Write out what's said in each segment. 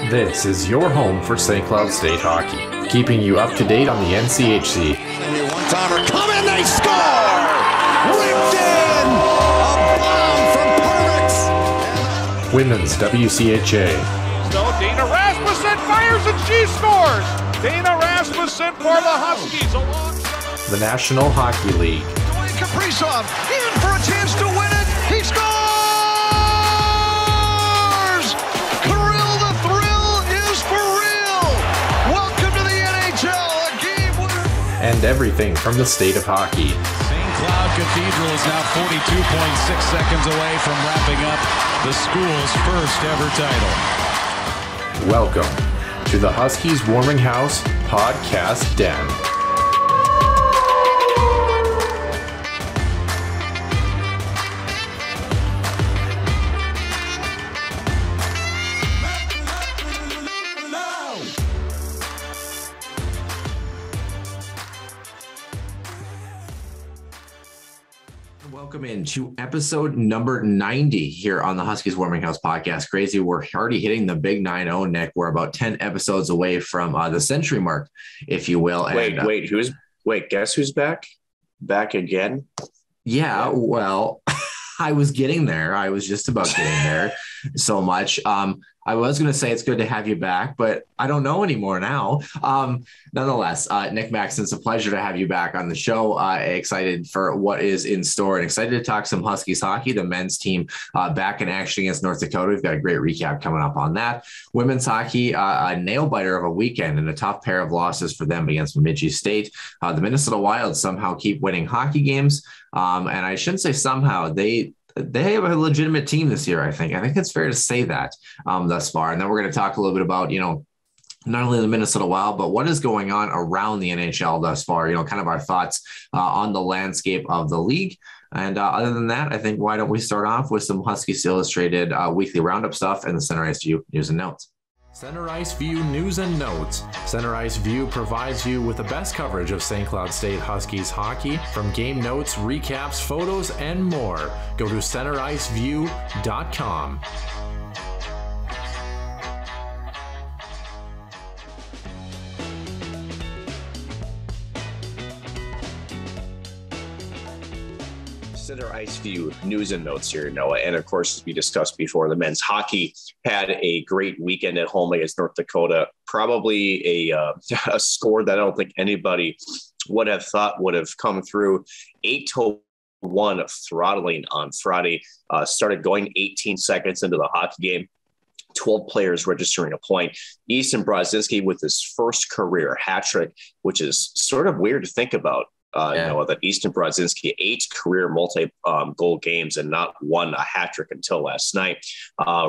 This is your home for St. Cloud State hockey, keeping you up to date on the NCHC. One-timer, come in, they score! Ripped in! A bomb from Pervix! Women's WCHA. So Dana Rasmussen fires and she scores! Dana Rasmussen for the Huskies alongside The National Hockey League. Dwayne Kaprizov in for a chance to win it! He scores! Kirill, the thrill is for real! Welcome to the NHL, a game winner! And everything from the state of hockey. St. Cloud Cathedral is now 42.6 seconds away from wrapping up the school's first ever title. Welcome to the Huskies Warming House Podcast Den. Welcome into episode number 90 here on the Huskies Warming House Podcast. Crazy, we're already hitting the big 9-0, Nick. We're about 10 episodes away from the century mark, if you will. And, Guess who's back? Back again? Yeah, well, I was getting there. I was just about getting there so much. I was going to say it's good to have you back, but I don't know anymore now. Nonetheless, Nick Maxon, it's a pleasure to have you back on the show. Excited for what is in store and excited to talk some Huskies hockey. The men's team back in action against North Dakota. We've got a great recap coming up on that. Women's hockey, a nail biter of a weekend and a tough pair of losses for them against Bemidji State. The Minnesota Wild somehow keep winning hockey games. And I shouldn't say somehow, they have a legitimate team this year, I think. I think it's fair to say that thus far. And then we're going to talk a little bit about, not only the Minnesota Wild, but what is going on around the NHL thus far, kind of our thoughts on the landscape of the league. And other than that, I think why don't we start off with some Huskies Illustrated weekly roundup stuff and the Center Ice View news and notes. Center Ice View News and Notes. Center Ice View provides you with the best coverage of St. Cloud State Huskies hockey, from game notes, recaps, photos, and more. Go to centericeview.com. Center Ice View news and notes here, Noah. And of course, as we discussed before, the men's hockey had a great weekend at home against North Dakota. Probably a score that I don't think anybody would have thought would have come through. 8-1 throttling on Friday. Started going 18 seconds into the hockey game. 12 players registering a point. Easton Brodzinski with his first career hat trick, which is sort of weird to think about. That Easton Brodzinski 8 career multi-goal games and not won a hat trick until last night.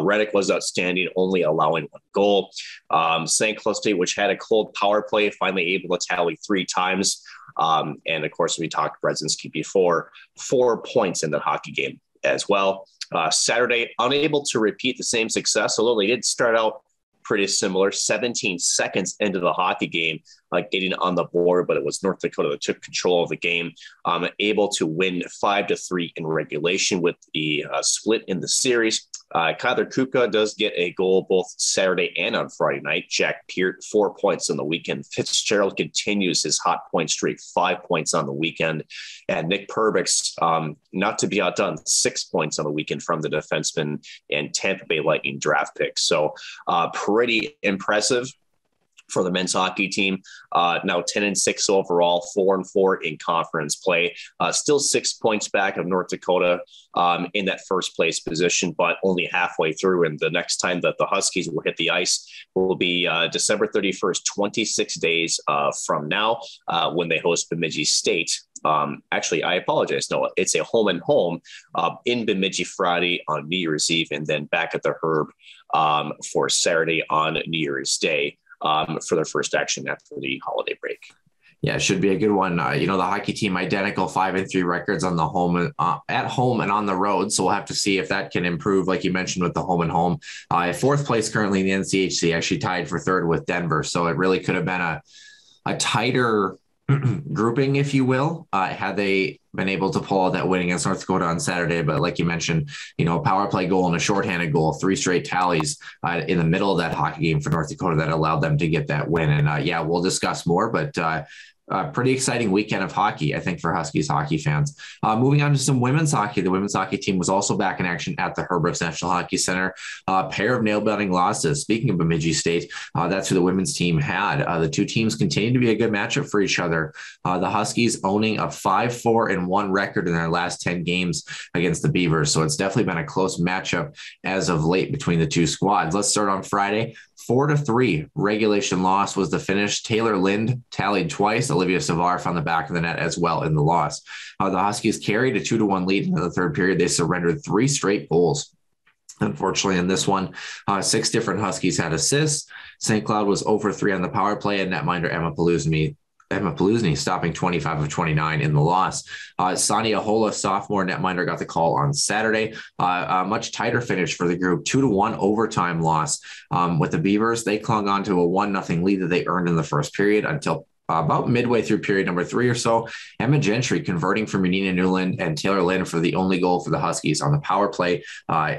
Reddick was outstanding, only allowing 1 goal. St. Cloud State, which had a cold power play, finally able to tally 3 times. And of course, we talked Brodzinski before, 4 points in the hockey game as well. Saturday, unable to repeat the same success, although they did start out pretty similar, 17 seconds into the hockey game, getting on the board, but it was North Dakota that took control of the game, able to win 5-3 in regulation with the split in the series. Kyler Kuka does get a goal both Saturday and on Friday night. Jack Peart, 4 points on the weekend. Fitzgerald continues his hot point streak, 5 points on the weekend. And Nick Pervix, not to be outdone, 6 points on the weekend from the defenseman and Tampa Bay Lightning draft pick. So pretty impressive for the men's hockey team. Now 10-6 overall, 4-4 in conference play. Still 6 points back of North Dakota in that first place position, but only halfway through. And the next time that the Huskies will hit the ice will be December 31st, 26 days from now, when they host Bemidji State. Actually, I apologize, Noah. It's a home and home in Bemidji Friday on New Year's Eve, and then back at the Herb for Saturday on New Year's Day. For their first action after the holiday break. Yeah, it should be a good one. The hockey team identical 5-3 records on the home at home and on the road. So we'll have to see if that can improve, like you mentioned, with the home and home. 4th place currently in the NCHC, actually tied for 3rd with Denver. So it really could have been a tighter grouping, if you will, had they been able to pull out that win against North Dakota on Saturday. But like you mentioned, power play goal and a shorthanded goal, 3 straight tallies in the middle of that hockey game for North Dakota that allowed them to get that win. And we'll discuss more, but pretty exciting weekend of hockey, I think, for Huskies hockey fans. Moving on to some women's hockey. The women's hockey team was also back in action at the Herbrooks National Hockey Center. A pair of nail-biting losses. Speaking of Bemidji State, that's who the women's team had. The two teams continue to be a good matchup for each other. The Huskies owning a 5-4-1 record in their last 10 games against the Beavers. So it's definitely been a close matchup as of late between the two squads. Let's start on Friday. 4-3 regulation loss was the finish. Taylor Lind tallied twice. Olivia Savard found the back of the net as well in the loss. The Huskies carried a 2-1 lead in the third period. They surrendered 3 straight goals. Unfortunately, in this one, 6 different Huskies had assists. St. Cloud was 0-3 on the power play, and netminder Emma Paluzny stopping 25 of 29 in the loss. Sonia Hola, sophomore netminder, got the call on Saturday. A much tighter finish for the group, 2-1 overtime loss. With the Beavers, they clung on to a 1-0 lead that they earned in the first period until about midway through period number 3 or so. Emma Gentry converting from Renina Newland and Taylor Lind for the only goal for the Huskies on the power play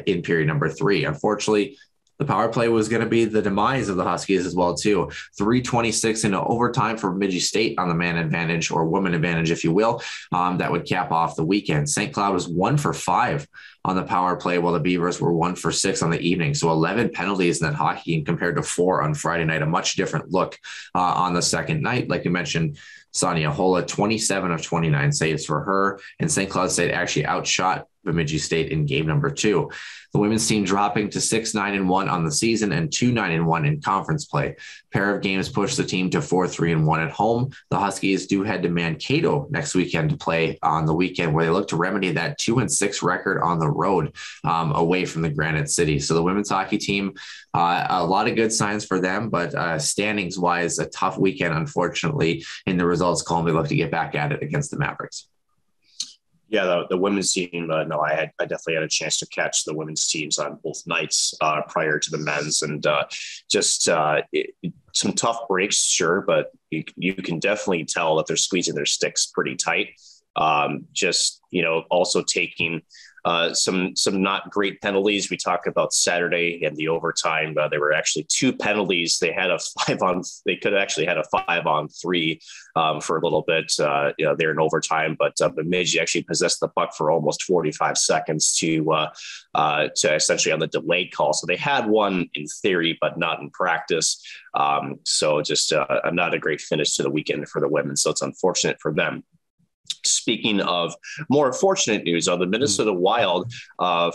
in period number 3. Unfortunately, the power play was going to be the demise of the Huskies as well, too. 3:26 into overtime for Bemidji State on the man advantage, or woman advantage, if you will. That would cap off the weekend. St. Cloud was 1 for 5 on the power play, while the Beavers were 1 for 6 on the evening. So 11 penalties in that hockey game compared to 4 on Friday night. A much different look on the second night. Like you mentioned, Sonia Hola, 27 of 29 saves for her. And St. Cloud State actually outshot Bemidji State in game number 2. The women's team dropping to 6-9-1 on the season and 2-9-1 in conference play. Pair of games pushed the team to 4-3-1 at home. The Huskies do head to Mankato next weekend to play on the weekend, where they look to remedy that 2-6 record on the road away from the Granite City. So the women's hockey team, a lot of good signs for them, but standings wise, a tough weekend, unfortunately, in the results column. They look to get back at it against the Mavericks. Yeah, the women's team, I definitely had a chance to catch the women's teams on both nights prior to the men's, and some tough breaks, sure, but you can definitely tell that they're squeezing their sticks pretty tight. Also taking some not great penalties. We talked about Saturday and the overtime. There were actually 2 penalties. They had they could have actually had a 5-on-3 for a little bit. They're in overtime, but Bemidji actually possessed the puck for almost 45 seconds to essentially on the delayed call. So they had one in theory, but not in practice. So just not a great finish to the weekend for the women. So it's unfortunate for them. Speaking of more fortunate news, on the Minnesota Wild,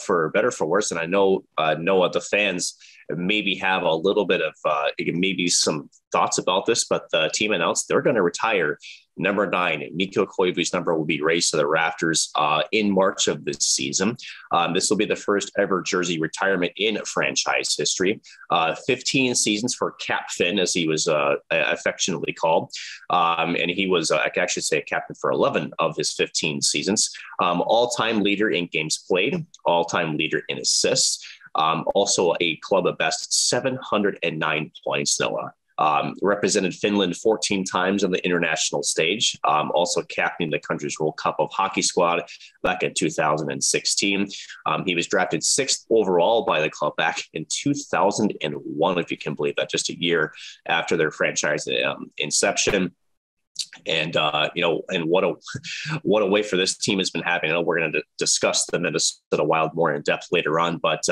for better for worse, and I know Noah, the fans maybe have a little bit of maybe some thoughts about this, but the team announced they're going to retire number 9. Mikko Koivu's number will be raised to the rafters in March of this season. This will be the first ever jersey retirement in franchise history. 15 seasons for Cap Finn, as he was affectionately called. And he was, I can actually say, a captain for 11 of his 15 seasons. All-time leader in games played, all-time leader in assists. Also a club of best 709 points, Noah. Represented Finland 14 times on the international stage, also captaining the country's World Cup of Hockey squad back in 2016. He was drafted 6th overall by the club back in 2001, if you can believe that, just a year after their franchise inception. And and what a way for this team has been having. I know we're going to discuss the Minnesota Wild more in depth later on, but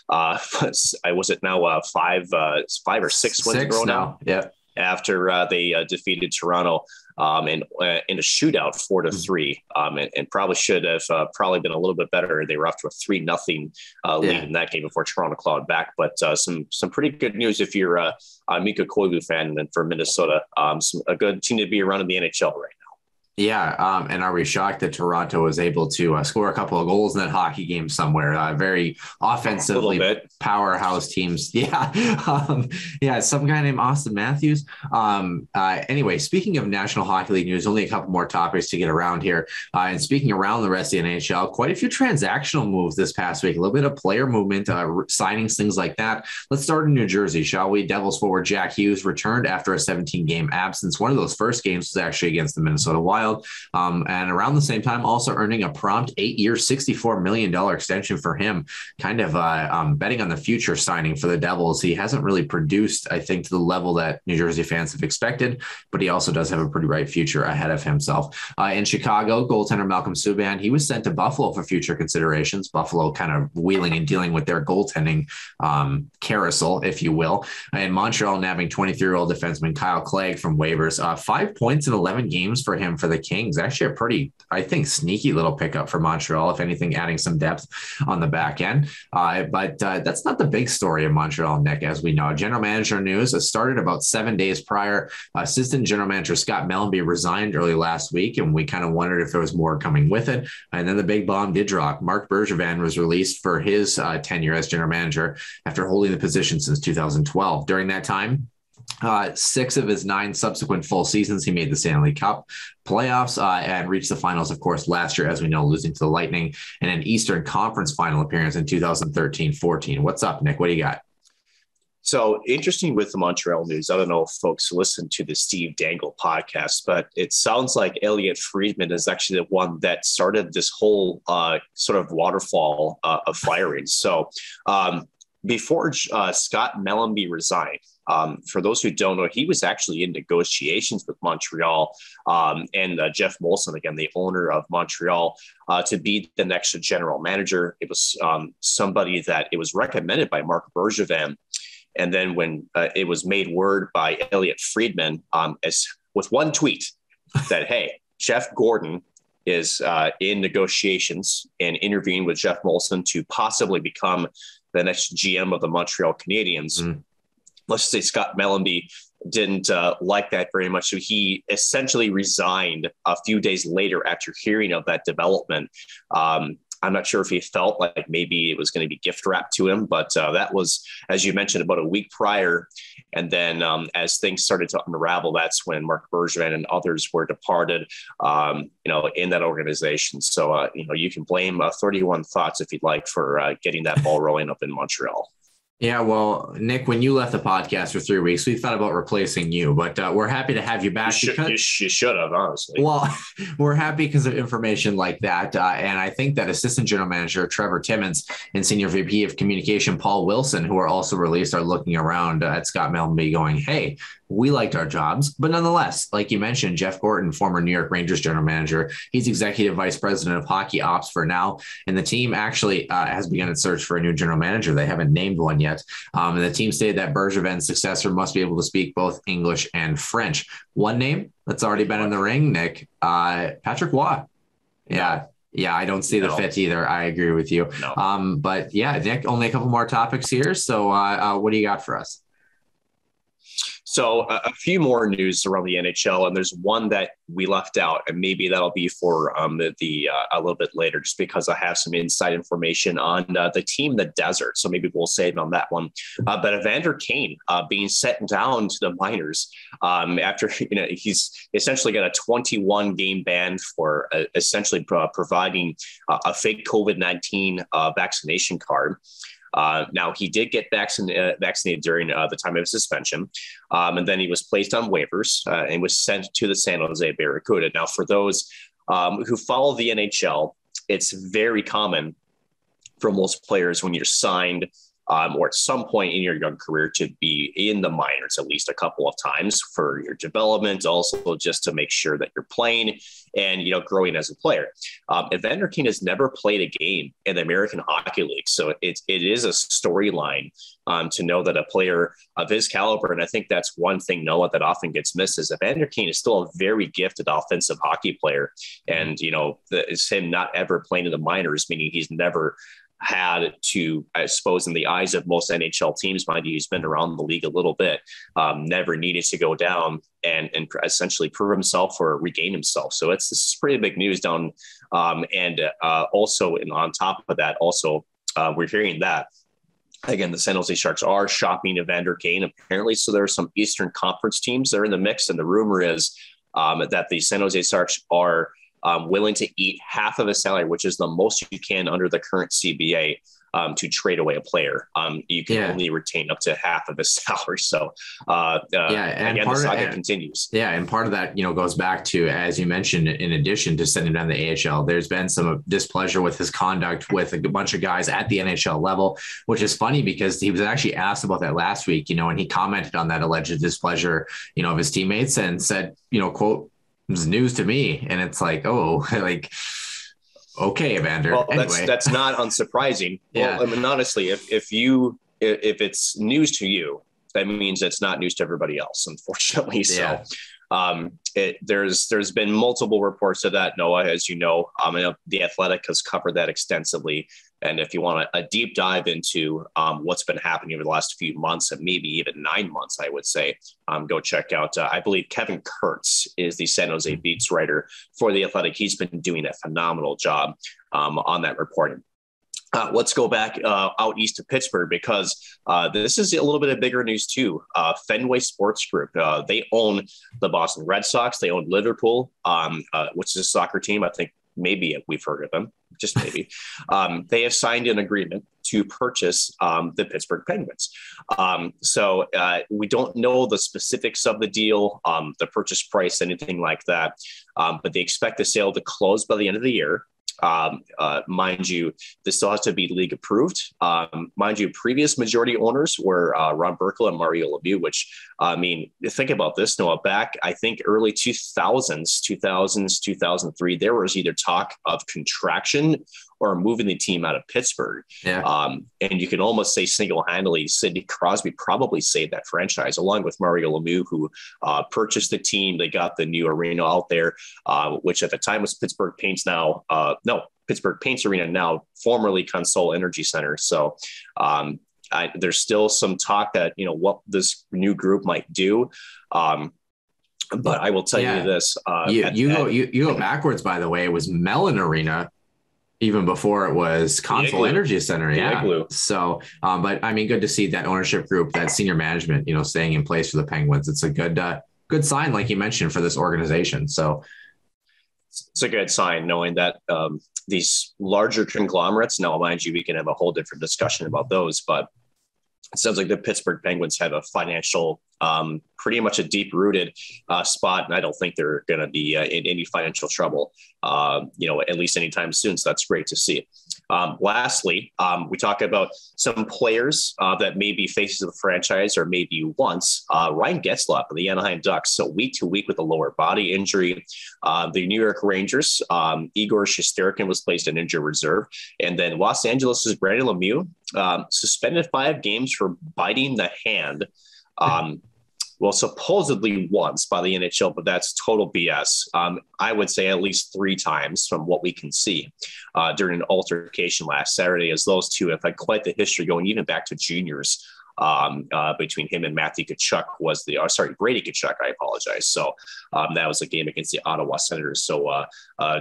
was it now 5 or 6 wins in a row now? Yeah. After they defeated Toronto in a shootout 4-3, and probably should have probably been a little bit better. They were off to a 3-0 lead in that game before Toronto clawed back. But some pretty good news if you're a Mikko Koivu fan, and for Minnesota, a good team to be around in the NHL right now. Yeah, and are we shocked that Toronto was able to score a couple of goals in that hockey game somewhere? Very offensively powerhouse teams. Yeah, yeah. Some guy named Austin Matthews. Anyway, speaking of National Hockey League news, only a couple more topics to get around here. And speaking around the rest of the NHL, quite a few transactional moves this past week. A little bit of player movement, signings, things like that. Let's start in New Jersey, shall we? Devils forward Jack Hughes returned after a 17-game absence. One of those first games was actually against the Minnesota Wild. And around the same time, also earning a prompt 8-year, $64 million extension for him, kind of betting on the future signing for the Devils. He hasn't really produced, I think, to the level that New Jersey fans have expected, but he also does have a pretty bright future ahead of himself. In Chicago, goaltender Malcolm Subban, he was sent to Buffalo for future considerations. Buffalo kind of wheeling and dealing with their goaltending carousel, if you will. In Montreal, nabbing 23-year-old defenseman Kyle Clegg from waivers. 5 points in 11 games for him for the Kings. Actually a pretty, I think, sneaky little pickup for Montreal, if anything, adding some depth on the back end. But that's not the big story of Montreal, Nick, as we know. General manager news started about 7 days prior. Assistant general manager Scott Mellanby resigned early last week, and we kind of wondered if there was more coming with it. And then the big bomb did drop. Marc Bergevin was released for his tenure as general manager after holding the position since 2012. During that time, 6 of his 9 subsequent full seasons, he made the Stanley Cup playoffs and reached the finals, of course, last year, as we know, losing to the Lightning, and an Eastern Conference final appearance in 2013-14. What's up, Nick? What do you got? So interesting with the Montreal news. I don't know if folks listen to the Steve Dangle podcast, but it sounds like Elliot Friedman is actually the one that started this whole sort of waterfall of firings. So before Scott Mellanby resigned, for those who don't know, he was actually in negotiations with Montreal and Jeff Molson, again, the owner of Montreal, to be the next general manager. It was somebody that it was recommended by Marc Bergevin. And then when it was made word by Elliot Friedman as with one tweet that, hey, Jeff Gordon is in negotiations and interviewing with Jeff Molson to possibly become the next GM of the Montreal Canadiens. Let's say Scott Mellanby didn't like that very much. So he essentially resigned a few days later after hearing of that development. I'm not sure if he felt like maybe it was going to be gift wrapped to him, but that was, as you mentioned, about a week prior. And then as things started to unravel, that's when Marc Bergevin and others were departed, in that organization. So, you can blame 31 Thoughts, if you'd like, for getting that ball rolling up in Montreal. Yeah, well, Nick, when you left the podcast for 3 weeks, we thought about replacing you, but we're happy to have you back. You should have, honestly. Well, we're happy because of information like that. And I think that Assistant General Manager Trevor Timmons and Senior VP of Communication Paul Wilson, who are also released, are looking around at Scott Mellanby going, hey, we liked our jobs. But nonetheless, like you mentioned, Jeff Gorton, former New York Rangers general manager, he's executive vice president of hockey ops for now. And the team actually has begun its search for a new general manager. They haven't named one yet. And the team stated that Bergevin's successor must be able to speak both English and French. One name that's already been in the ring, Nick, Patrick Waugh. Yeah. Yeah, I don't see the fit either. I agree with you. No. But yeah, Nick, only a couple more topics here. So what do you got for us? So a few more news around the NHL, and there's one that we left out, and maybe that'll be for a little bit later, just because I have some inside information on the team, the Desert. So maybe we'll save on that one. But Evander Kane being sent down to the minors after he's essentially got a 21 game ban for essentially providing a fake COVID-19 vaccination card. Now, he did get vaccinated during the time of his suspension, and then he was placed on waivers and was sent to the San Jose Barracuda. Now, for those who follow the NHL, it's very common for most players when you're signed or at some point in your young career to be in the minors at least a couple of times for your development, also just to make sure that you're playing and, growing as a player. Evander Kane has never played a game in the American Hockey League. So it is a storyline to know that a player of his caliber, and I think that's one thing, Noah, that often gets missed, is Evander Kane is still a very gifted offensive hockey player. And, it's him not ever playing in the minors, meaning he's never had to, I suppose, in the eyes of most NHL teams, mind you, he's been around the league a little bit, never needed to go down and essentially prove himself or regain himself. So this is pretty big news down. Also, and on top of that, also, we're hearing that, again, the San Jose Sharks are shopping Evander Kane, apparently. So there are some Eastern Conference teams that are in the mix. And the rumor is that the San Jose Sharks are willing to eat half of his salary, which is the most you can under the current CBA, to trade away a player. You can only retain up to half of his salary. So and again, the saga continues. Yeah, and part of that, goes back to, as you mentioned, in addition to sending down the AHL, there's been some displeasure with his conduct with a bunch of guys at the NHL level, which is funny because he was actually asked about that last week, and he commented on that alleged displeasure, of his teammates and said, quote, "It was news to me." And it's like, oh, like, okay, Evander. Well, anyway. that's not unsurprising. Yeah. Well, I mean, honestly, if it's news to you, that means it's not news to everybody else, unfortunately. Yeah. So there's been multiple reports of that, Noah, as you know. The Athletic has covered that extensively. And if you want a deep dive into what's been happening over the last few months and maybe even 9 months, I would say, go check out, I believe Kevin Kurtz is the San Jose Beats writer for the Athletic. He's been doing a phenomenal job on that reporting. Let's go back out east to Pittsburgh, because this is a little bit of bigger news too. Fenway Sports Group, they own the Boston Red Sox. They own Liverpool, which is a soccer team. I think maybe we've heard of them, just maybe. They have signed an agreement to purchase the Pittsburgh Penguins. So we don't know the specifics of the deal, the purchase price, anything like that. But they expect the sale to close by the end of the year. Mind you, this still has to be league approved. Mind you, previous majority owners were Ron Burkle and Mario Lemieux, which, think about this, Noah, back, I think early 2000s, 2003, there was either talk of contraction or moving the team out of Pittsburgh. Yeah. And you can almost say single-handedly, Sidney Crosby probably saved that franchise, along with Mario Lemieux, who purchased the team. They got the new arena out there, which at the time was Pittsburgh Paints Pittsburgh Paints Arena, now formerly Consol Energy Center. So there's still some talk that, what this new group might do. But I will tell you this. You go backwards, by the way. It was Mellon Arena even before it was Consol Energy Center. Yeah. So, but good to see that ownership group, that senior management, staying in place for the Penguins. It's a good sign, like you mentioned, for this organization. So it's a good sign knowing that these larger conglomerates, now mind you, we can have a whole different discussion about those, but it sounds like the Pittsburgh Penguins have a financial, pretty much a deep-rooted spot, and I don't think they're going to be in any financial trouble, at least anytime soon. So that's great to see. Lastly, we talk about some players that may be faces of the franchise or maybe once. Ryan Getzlaf of the Anaheim Ducks, so week to week with a lower body injury. The New York Rangers, Igor Shesterkin was placed in injured reserve. And then Los Angeles' Brandon Lemieux, suspended 5 games for biting the hand. Well, supposedly once by the NHL, but that's total BS. I would say at least 3 times from what we can see during an altercation last Saturday, as those two have had quite the history going even back to juniors between him and Matthew Tkachuk Brady Tkachuk, I apologize. So that was a game against the Ottawa Senators. So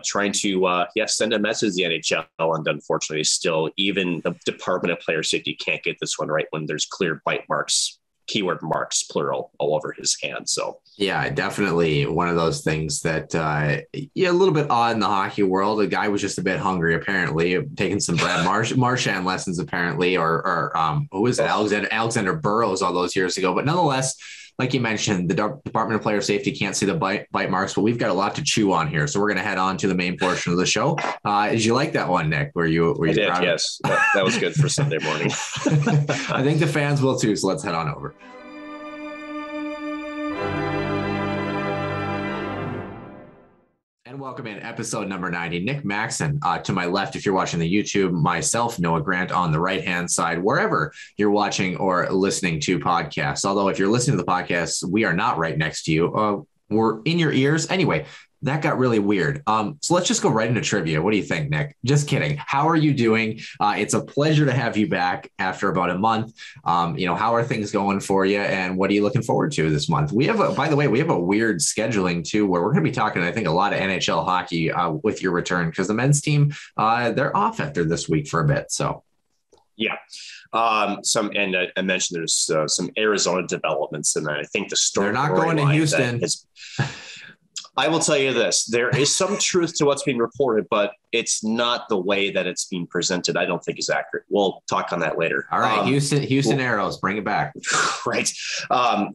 trying to, send a message to the NHL, and unfortunately still even the Department of Player Safety can't get this one right when there's clear bite marks, keyword marks, plural, all over his hand. So yeah, definitely one of those things that a little bit odd in the hockey world. The guy was just a bit hungry, apparently, taking some Brad Marchand lessons, apparently, or who was it? Alexander Burrows all those years ago. But nonetheless, like you mentioned, the Department of Player Safety can't see the bite marks, but we've got a lot to chew on here. So we're going to head on to the main portion of the show. Did you like that one, Nick? I did, yes. That was good for Sunday morning. I think the fans will too. So let's head on over. And welcome in episode number 90. Nick Maxon to my left, if you're watching the YouTube, myself, Noah Grant on the right-hand side, wherever you're watching or listening to podcasts. Although if you're listening to the podcast, we are not right next to you. were in your ears. Anyway, that got really weird. So let's just go right into trivia. What do you think, Nick? Just kidding. How are you doing? It's a pleasure to have you back after about a month. How are things going for you, and what are you looking forward to this month? By the way, we have a weird scheduling too, where we're going to be talking, I think, a lot of NHL hockey with your return, because the men's team, they're off after this week for a bit. So, yeah. I mentioned there's some Arizona developments, and I think the story. They're not going to Houston. I will tell you this, there is some truth to what's being reported, but it's not the way that it's being presented. I don't think is accurate. We'll talk on that later. All right. Houston Arrows, bring it back. Right.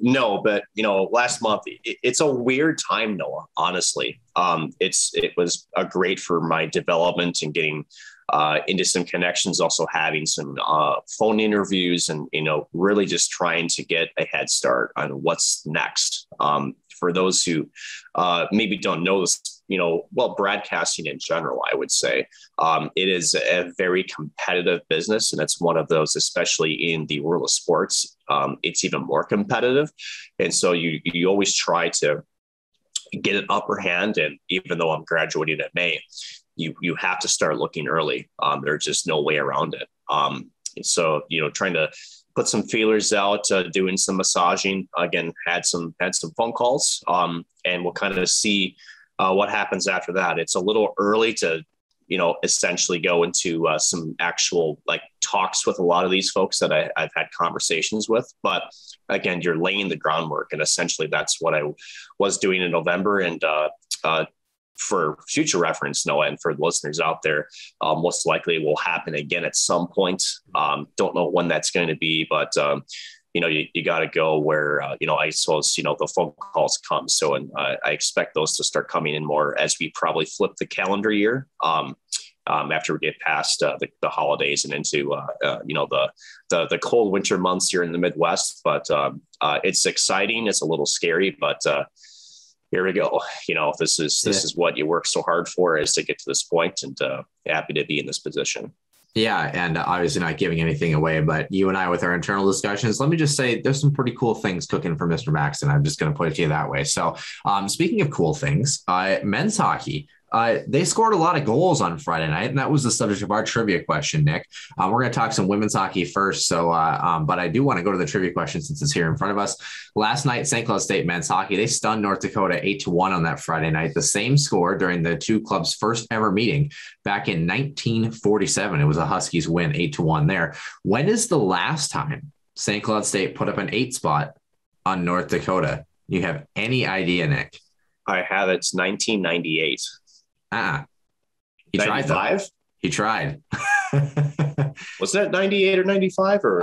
No, but last month it's a weird time, Noah, honestly. It was great for my development and getting into some connections, also having some phone interviews and, really just trying to get a head start on what's next. For those who maybe don't know this, broadcasting in general, I would say it is a very competitive business. And it's one of those, especially in the world of sports, it's even more competitive. And so you always try to get an upper hand. And even though I'm graduating in May, you have to start looking early. There's just no way around it. So, trying to put some feelers out, doing some massaging, again, had some phone calls, and we'll kind of see what happens after that. It's a little early to, essentially go into some actual talks with a lot of these folks that I've had conversations with. But again, you're laying the groundwork, and essentially that's what I was doing in November. And for future reference, Noah, and for the listeners out there, most likely it will happen again at some point. Don't know when that's going to be, but you got to go where, I suppose, the phone calls come. So, and I expect those to start coming in more as we probably flip the calendar year. After we get past the holidays and into the cold winter months here in the Midwest. But it's exciting. It's a little scary, but here we go. This is what you work so hard for, is to get to this point, and happy to be in this position. Yeah. And obviously not giving anything away, but you and I, with our internal discussions, let me just say there's some pretty cool things cooking for Mr. Maxton. I'm just going to put it to you that way. So speaking of cool things, men's hockey, they scored a lot of goals on Friday night, and that was the subject of our trivia question, Nick. We're going to talk some women's hockey first. So, but I do want to go to the trivia question since it's here in front of us. Last night, St. Cloud State men's hockey, they stunned North Dakota 8-1 on that Friday night. The same score during the two clubs' first ever meeting back in 1947. It was a Huskies win 8-1 there. When is the last time St. Cloud State put up an 8 spot on North Dakota? You have any idea, Nick? I have. It's 1998. He tried. 95? He tried. Was that 98 or 95? Or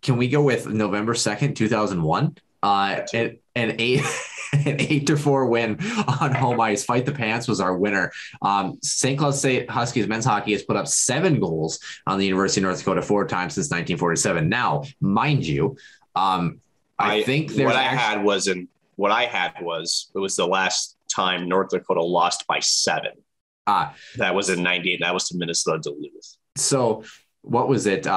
can we go with November 2nd, 2001? An 8-4 win on home ice. Fight the Pants was our winner. St. Cloud State Huskies men's hockey has put up 7 goals on the University of North Dakota 4 times since 1947. Now, mind you, I think there's what I had was it was the last time North Dakota lost by 7. That was in 98. That was to Minnesota Duluth. So what was it?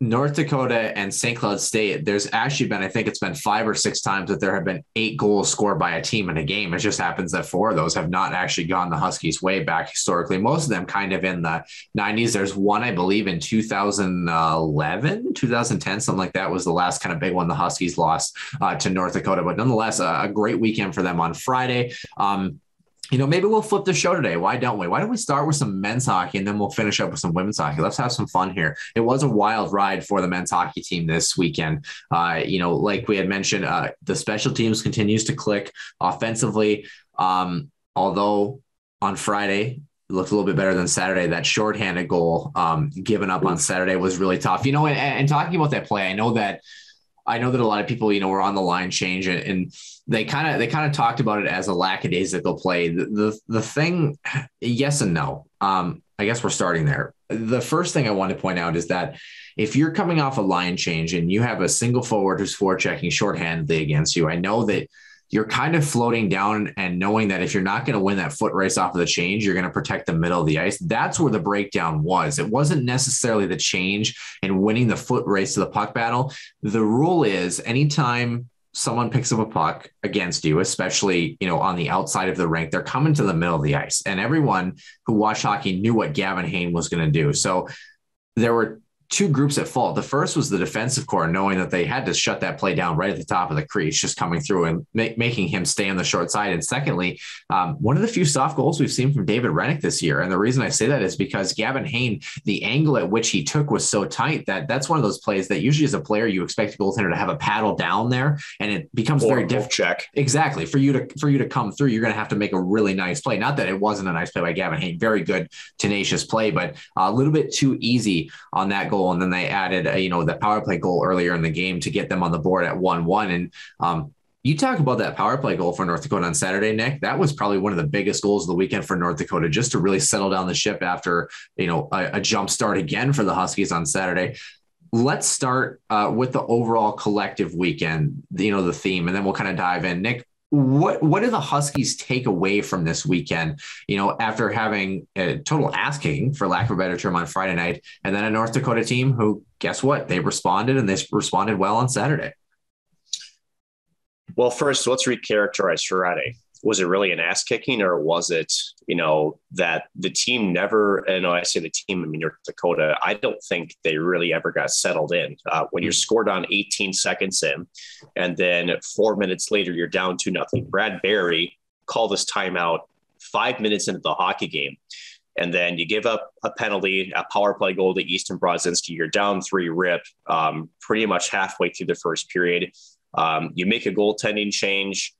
North Dakota and St. Cloud State, there's actually been, I think it's been 5 or 6 times that there have been 8 goals scored by a team in a game. It just happens that 4 of those have not actually gone the Huskies way back historically. Most of them kind of in the 90s. There's one, I believe, in 2011, 2010, something like that was the last kind of big one the Huskies lost to North Dakota. But nonetheless, a great weekend for them on Friday. Maybe we'll flip the show today. Why don't we? Why don't we start with some men's hockey, and then we'll finish up with some women's hockey? Let's have some fun here. It was a wild ride for the men's hockey team this weekend. Like we had mentioned, the special teams continues to click offensively. Although on Friday, it looked a little bit better than Saturday. That shorthanded goal given up on Saturday was really tough. And talking about that play, I know that a lot of people, were on the line change, and they kind of talked about it as a lackadaisical play. The thing, yes and no. I guess we're starting there. The first thing I want to point out is that if you're coming off a line change and you have a single forward who's forechecking shorthandedly against you, I know that you're kind of floating down and knowing that if you're not going to win that foot race off of the change, you're going to protect the middle of the ice. That's where the breakdown was. It wasn't necessarily the change and winning the foot race to the puck battle. The rule is anytime someone picks up a puck against you, especially, on the outside of the rink, they're coming to the middle of the ice. And everyone who watched hockey knew what Gavin Hayne was going to do. So there were two groups at fault. The first was the defensive core, knowing that they had to shut that play down right at the top of the crease, just coming through and making him stay on the short side. And secondly, one of the few soft goals we've seen from David Rennick this year. And the reason I say that is because Gavin Hayne, the angle at which he took was so tight that that's one of those plays that usually as a player, you expect a goaltender to have a paddle down there, and it becomes very difficult. Check. Exactly. For you to come through, you're going to have to make a really nice play. Not that it wasn't a nice play by Gavin Hayne, very good, tenacious play, but a little bit too easy on that goal. And then they added the power play goal earlier in the game to get them on the board at 1-1. And you talk about that power play goal for North Dakota on Saturday, Nick. That was probably one of the biggest goals of the weekend for North Dakota, just to really settle down the ship after, a jump start again for the Huskies on Saturday. Let's start with the overall collective weekend, the theme, and then we'll kind of dive in. Nick, what do the Huskies take away from this weekend, after having a total ass kicking, for lack of a better term, on Friday night, and then a North Dakota team who, guess what? They responded, and they responded well on Saturday. Well, first, let's recharacterize Friday. Was it really an ass kicking, or was it, that the team never, and I say the team, I mean, North Dakota, I don't think they really ever got settled in. When you're scored on 18 seconds in, and then 4 minutes later, you're down 2-0. Brad Berry called this timeout 5 minutes into the hockey game. And then you give up a penalty, a power play goal to Easton Brodzinski. You're down 3 rip, pretty much halfway through the first period. You make a goaltending change.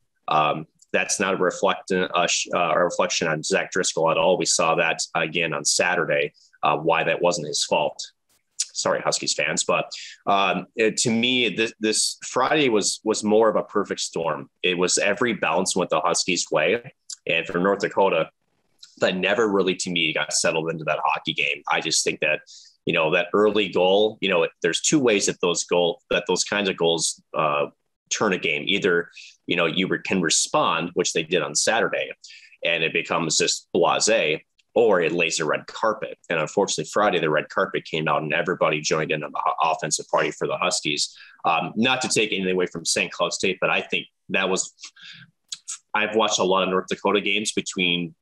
That's not a reflection on Zach Driscoll at all. We saw that again on Saturday, why that wasn't his fault. Sorry, Huskies fans. But to me, this Friday was more of a perfect storm. It was every bounce went the Huskies' way. And for North Dakota, that never really, to me, got settled into that hockey game. I just think that, that early goal, there's two ways that those kinds of goals turn a game. Either, you can respond, which they did on Saturday, and it becomes just blasé, or it lays a red carpet. And unfortunately, Friday, the red carpet came out and everybody joined in on the offensive party for the Huskies. Not to take anything away from St. Cloud State, but I think I've watched a lot of North Dakota games between,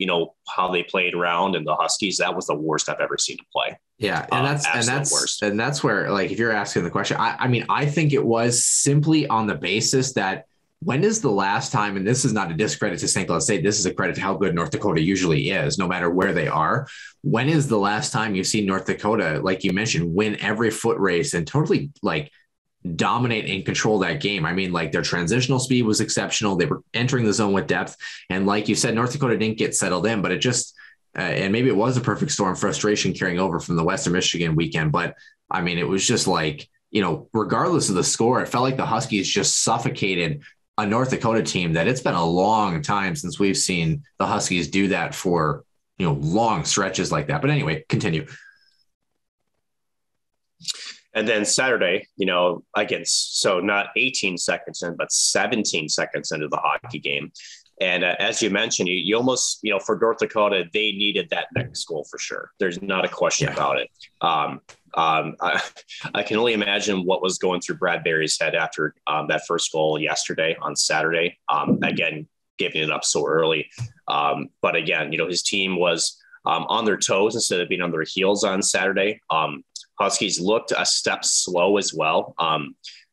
how they played around and the Huskies. That was the worst I've ever seen them play. Yeah. And that's where, like, if you're asking the question, I think it was simply on the basis that when is the last time, and this is not a discredit to St. Cloud State, this is a credit to how good North Dakota usually is, no matter where they are. When is the last time you've seen North Dakota, like you mentioned, win every foot race and totally dominate and control that game? I mean, their transitional speed was exceptional. They were entering the zone with depth. And like you said, North Dakota didn't get settled in, but it just, and maybe it was a perfect storm, frustration carrying over from the Western Michigan weekend. But I mean, it was just regardless of the score, it felt like the Huskies just suffocated a North Dakota team that it's been a long time since we've seen the Huskies do that for, long stretches like that. But anyway, continue. And then Saturday, so not 18 seconds in, but 17 seconds into the hockey game. And as you mentioned, you almost, for North Dakota, they needed that next goal for sure. There's not a question about it. I can only imagine what was going through Brad Berry's head after that first goal yesterday on Saturday. Again, giving it up so early. But again, his team was on their toes instead of being on their heels on Saturday. Huskies looked a step slow as well.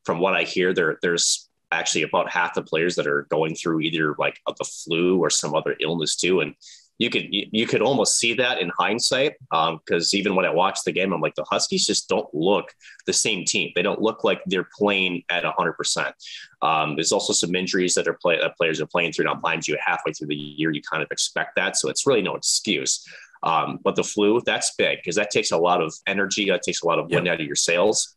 From what I hear, there's actually about half the players that are going through either the flu or some other illness too. And you could almost see that in hindsight. Because even when I watched the game, I'm like, the Huskies just don't look the same team. They don't look like they're playing at 100%. There's also some injuries that players are playing through. Now, mind you, halfway through the year, you kind of expect that. So it's really no excuse. But the flu, that's big because that takes a lot of energy. That takes a lot of wind out of your sails.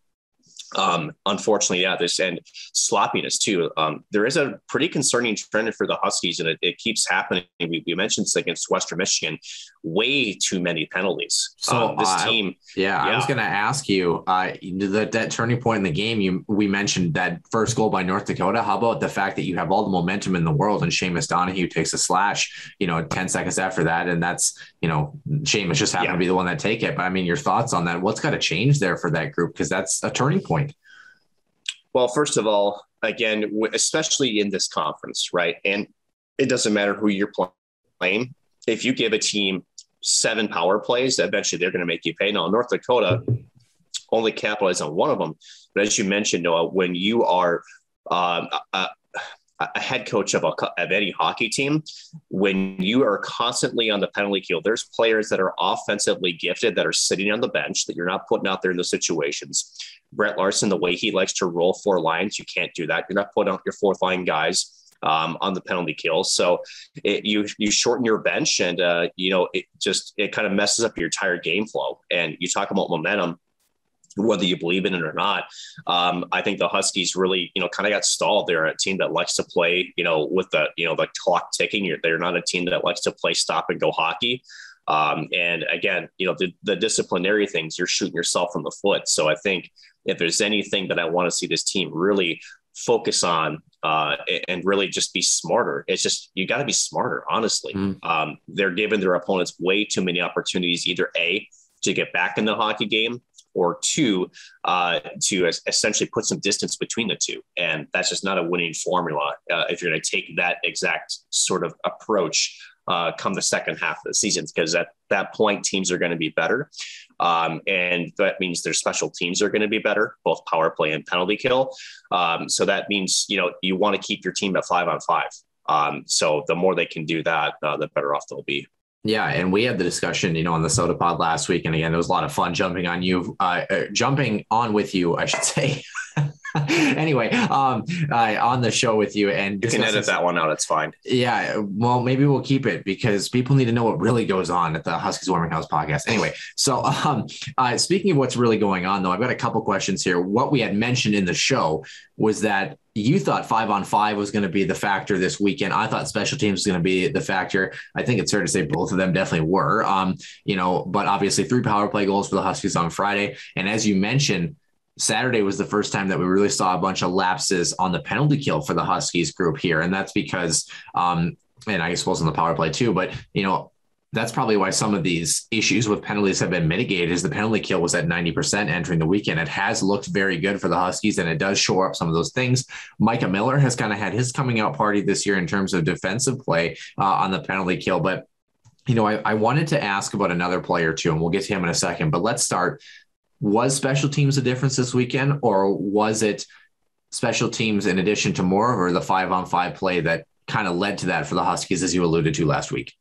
Unfortunately, this and sloppiness too. There is a pretty concerning trend for the Huskies, and it keeps happening. We mentioned this against Western Michigan, way too many penalties. So this team, I was going to ask you that turning point in the game. We mentioned that first goal by North Dakota. How about the fact that you have all the momentum in the world, and Seamus Donahue takes a slash, 10 seconds after that, and that's Seamus just happened to be the one that take it. But I mean, your thoughts on that? What's got to change there for that group, because that's a turning point. Well, first of all, again, especially in this conference, right? And it doesn't matter who you're playing. If you give a team 7 power plays, eventually they're going to make you pay. Now, North Dakota only capitalized on one of them. But as you mentioned, Noah, when you are a head coach of any hockey team, when you are constantly on the penalty kill, there's players that are offensively gifted that are sitting on the bench that you're not putting out there in those situations. Brett Larson, the way he likes to roll 4 lines, you can't do that. You're not putting out your 4th line guys on the penalty kill. So you shorten your bench, and it kind of messes up your entire game flow. And you talk about momentum, whether you believe in it or not. I think the Huskies really, kind of got stalled. They're a team that likes to play, with the clock ticking. They're not a team that likes to play stop and go hockey. And again, the disciplinary things, you're shooting yourself in the foot. So I think if there's anything that I want to see this team really focus on and really just be smarter, it's just, you got to be smarter, honestly. They're giving their opponents way too many opportunities, either A, to get back in the hockey game, or 2, to essentially put some distance between the two. And that's just not a winning formula if you're going to take that exact sort of approach come the second half of the season, because at that point, teams are going to be better. And that means their special teams are going to be better, both power play and penalty kill. So that means, you want to keep your team at 5-on-5. So the more they can do that, the better off they'll be. Yeah. And we had the discussion, on the Soda Pod last week. And again, it was a lot of fun jumping on with you, I should say. Anyway, on the show with you, and you can edit that one out. It's fine. Yeah. Well, maybe we'll keep it because people need to know what really goes on at the Huskies Warming House podcast. Anyway, so speaking of what's really going on, though, I've got a couple questions here. What we had mentioned in the show was that you thought 5-on-5 was going to be the factor this weekend. I thought special teams was going to be the factor. I think it's fair to say both of them definitely were, but obviously 3 power play goals for the Huskies on Friday. And as you mentioned, Saturday was the first time that we really saw a bunch of lapses on the penalty kill for the Huskies group here. And that's because, and I suppose on the power play too, but, that's probably why some of these issues with penalties have been mitigated, is the penalty kill was at 90% entering the weekend. It has looked very good for the Huskies, and it does shore up some of those things. Micah Miller has kind of had his coming out party this year in terms of defensive play on the penalty kill. But, I wanted to ask about another player too, and we'll get to him in a second, but let's start. Was special teams a difference this weekend, or was it special teams in addition to more, or the 5-on-5 play that kind of led to that for the Huskies, as you alluded to last week?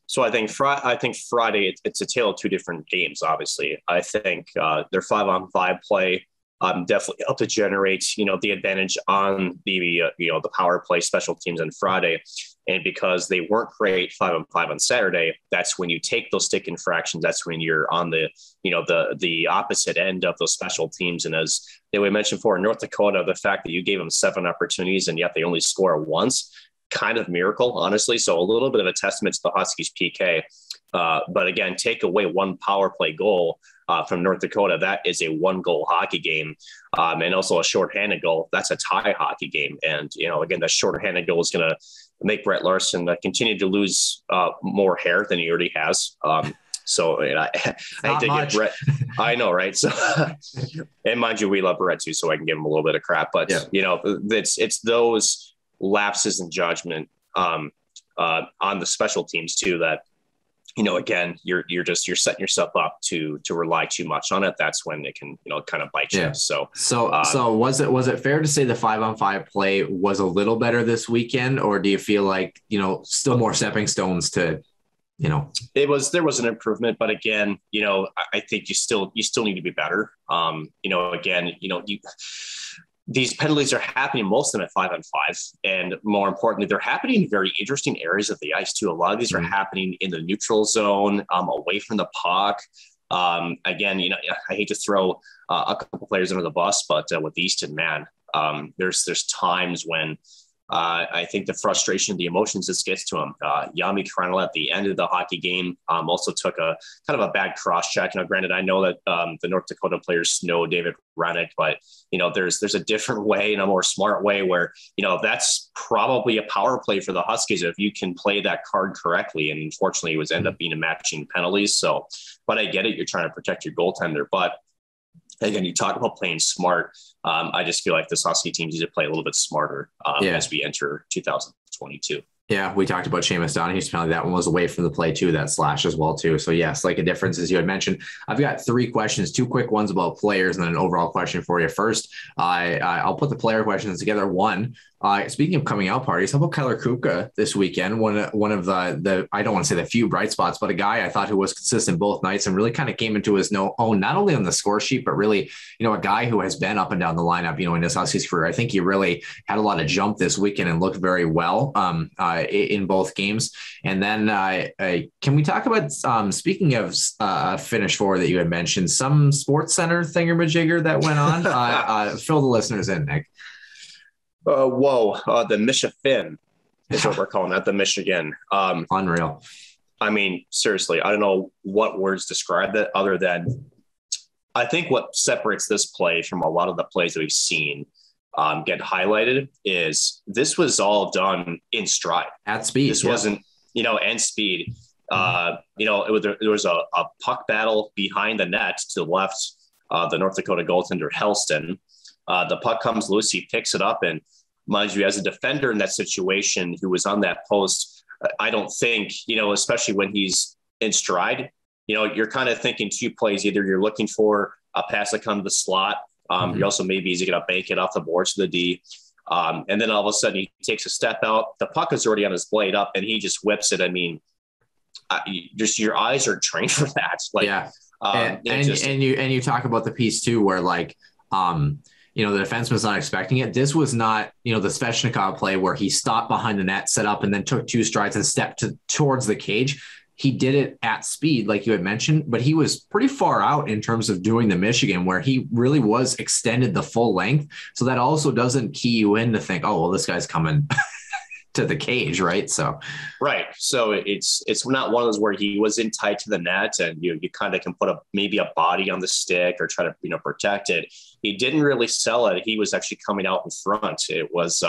So I think Friday, it's a tale of 2 different games. Obviously, I think their 5-on-5 play definitely helped to generate, the advantage on the power play special teams on Friday. And because they weren't great 5-on-5 on Saturday, that's when you take those stick infractions. That's when you're on the opposite end of those special teams. And as we mentioned before, in North Dakota, the fact that you gave them 7 opportunities and yet they only score once, kind of miracle, honestly. So a little bit of a testament to the Huskies PK. But again, take away 1 power play goal from North Dakota, that is a 1-goal hockey game. And also a shorthanded goal, that's a tie hockey game. And, again, that shorthanded goal is going to make Brett Larson continue to lose more hair than he already has. So I hate to give Brett, I know, right? So, and mind you, we love Brett too, so I can give him a little bit of crap, but it's those lapses in judgment on the special teams too, that, again, you're setting yourself up to rely too much on it. That's when it can, kind of bite you. So was it fair to say the 5-on-5 play was a little better this weekend, or do you feel like, still more stepping stones to, there was an improvement, but again, I think you still need to be better. These penalties are happening, most of them at 5-on-5. And more importantly, they're happening in very interesting areas of the ice too. A lot of these are happening in the neutral zone, away from the puck. Again, I hate to throw a couple players under the bus, but with Easton, man, there's times when I think the frustration, the emotions just gets to him. Yami Krenel at the end of the hockey game also took a kind of a bad cross check. Granted, I know that the North Dakota players know David Renick, but there's a different way and a more smart way where that's probably a power play for the Huskies if you can play that card correctly. And unfortunately, it was end up being a matching penalties. So, but I get it. You're trying to protect your goaltender, but again, you talk about playing smart. I just feel like this Husky team needs to play a little bit smarter as we enter 2022. Yeah, we talked about Seamus Donahue's penalty. That one was away from the play too, that slash as well too. So yes, like a difference as you had mentioned. I've got 3 questions, 2 quick ones about players and then an overall question for you. First, I'll put the player questions together. One, speaking of coming out parties, how about Kyler Kupka this weekend? One of the I don't want to say the few bright spots, but a guy I thought who was consistent both nights and really kind of came into his own, not only on the score sheet, but really, a guy who has been up and down the lineup, in his Huskies career. I think he really had a lot of jump this weekend and looked very well in both games. And then can we talk about, speaking of finish four that you had mentioned, some Sports Center thingamajigger that went on? Fill the listeners in, Nick. The Michifin is what we're calling that, the Michigan. Unreal. I mean, seriously, I don't know what words describe that other than I think what separates this play from a lot of the plays that we've seen get highlighted is this was all done in stride. At speed. This wasn't, and speed. There was a puck battle behind the net to the left, the North Dakota goaltender Helston. The puck comes loose, he picks it up, and mind you, as a defender in that situation who was on that post, I don't think, especially when he's in stride, you're kind of thinking 2 plays. Either you're looking for a pass that comes to the slot. You also maybe he's going to bank it off the boards to the D. And then all of a sudden he takes a step out. The puck is already on his blade up and he just whips it. I mean, just your eyes are trained for that. Like, yeah. And you talk about the piece too, where like, the defenseman's not expecting it. This was not, the Svechnikov play where he stopped behind the net, set up, and then took 2 strides and stepped towards the cage. He did it at speed, like you had mentioned, but he was pretty far out in terms of doing the Michigan, where he really was extended the full length. So that also doesn't key you in to think, oh, well, this guy's coming to the cage, right? So it's not one of those where he was in tight to the net and you kind of can put maybe a body on the stick or try to protect it. He didn't really sell it. He was actually coming out in front. It was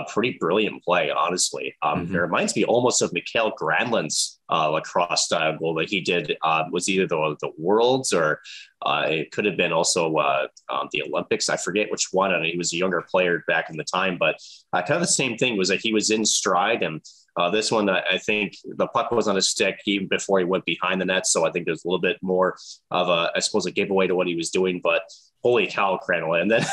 pretty brilliant play, honestly. It reminds me almost of Mikael Granlund's lacrosse style goal that he did. Was either the Worlds or it could have been also the Olympics. I forget which one. And he was a younger player back in the time, but kind of the same thing was that he was in stride. And this one, I think the puck was on his stick even before he went behind the net. So I think there's a little bit more of a giveaway to what he was doing, but holy cow, Crandall. And then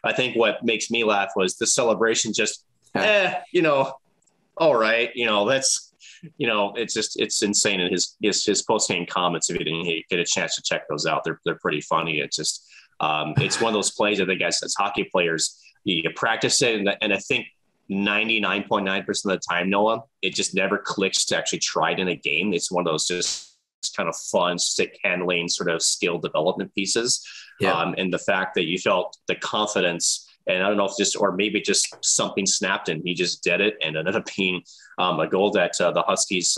I think what makes me laugh was the celebration just, all right. That's, it's insane. And his post-game comments, if you didn't get a chance to check those out, they're pretty funny. It's just, it's one of those plays, I think as hockey players, you practice it. And I think 99.9% of the time, Noah, it just never clicks to actually try it in a game. It's one of those just kind of fun stick handling sort of skill development pieces. Yeah. And the fact that you felt the confidence, and I don't know if or maybe just something snapped and he just did it and ended up being a goal that the Huskies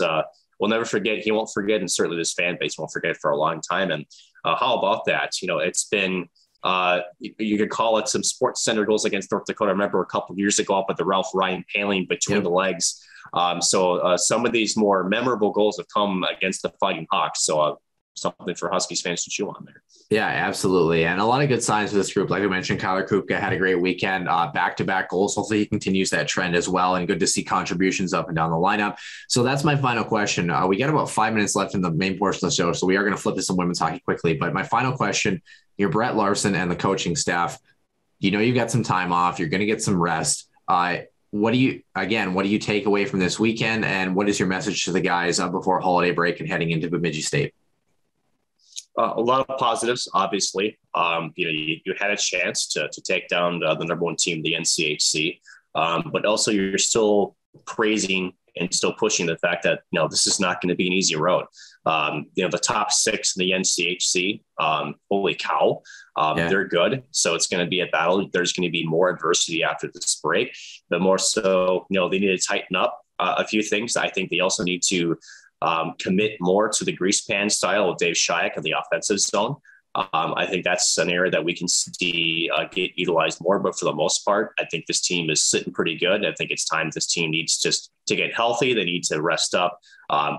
will never forget. He won't forget, and certainly this fan base won't forget for a long time. And how about that? It's been, you could call it some Sports Center goals against North Dakota. I remember a couple of years ago up at the Ralph Ryan paling between the legs. So some of these more memorable goals have come against the Fighting Hawks. So something for Huskies fans to chew on there. Yeah, absolutely. And a lot of good signs for this group. Like I mentioned, Kyler Kupka had a great weekend, back-to-back goals. Hopefully he continues that trend as well. And good to see contributions up and down the lineup. So that's my final question. We got about 5 minutes left in the main portion of the show. So we are going to flip to some women's hockey quickly. But my final question, you're Brett Larson and the coaching staff. You've got some time off. You're going to get some rest. What do you take away from this weekend? And what is your message to the guys before holiday break and heading into Bemidji State? A lot of positives, obviously. You had a chance to take down the number 1 team, the NCHC, but also you're still praising and still pushing the fact that, this is not going to be an easy road. The top 6 in the NCHC, holy cow, they're good. So it's going to be a battle. There's going to be more adversity after this break, but more so, they need to tighten up a few things. I think they also need to commit more to the grease pan style of Dave Shayak in the offensive zone. I think that's an area that we can see get utilized more, but for the most part, I think this team is sitting pretty good. I think it's time this team needs just to get healthy. They need to rest up,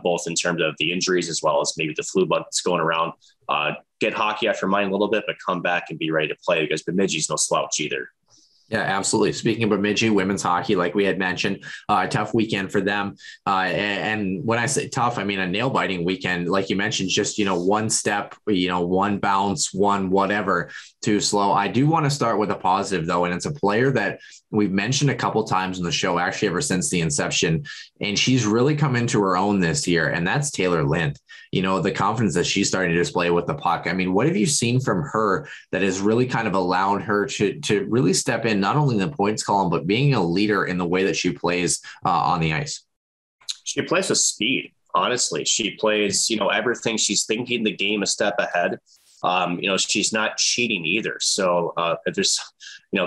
both in terms of the injuries as well as maybe the flu bug that's going around. get hockey after mine a little bit, but come back and be ready to play because Bemidji's no slouch either. Yeah, absolutely. Speaking of Bemidji, women's hockey, like we had mentioned, tough weekend for them. And when I say tough, I mean a nail biting weekend, like you mentioned, just, one step, one bounce, one whatever too slow. I do want to start with a positive though. And it's a player that we've mentioned a couple times in the show, actually ever since the inception. And she's really come into her own this year. And that's Taylor Lint. The confidence that she's starting to display with the puck. I mean, what have you seen from her that has really kind of allowed her to really step in, not only in the points column, but being a leader in the way that she plays on the ice? She plays with speed. Honestly, she plays, everything. She's thinking the game a step ahead. She's not cheating either. So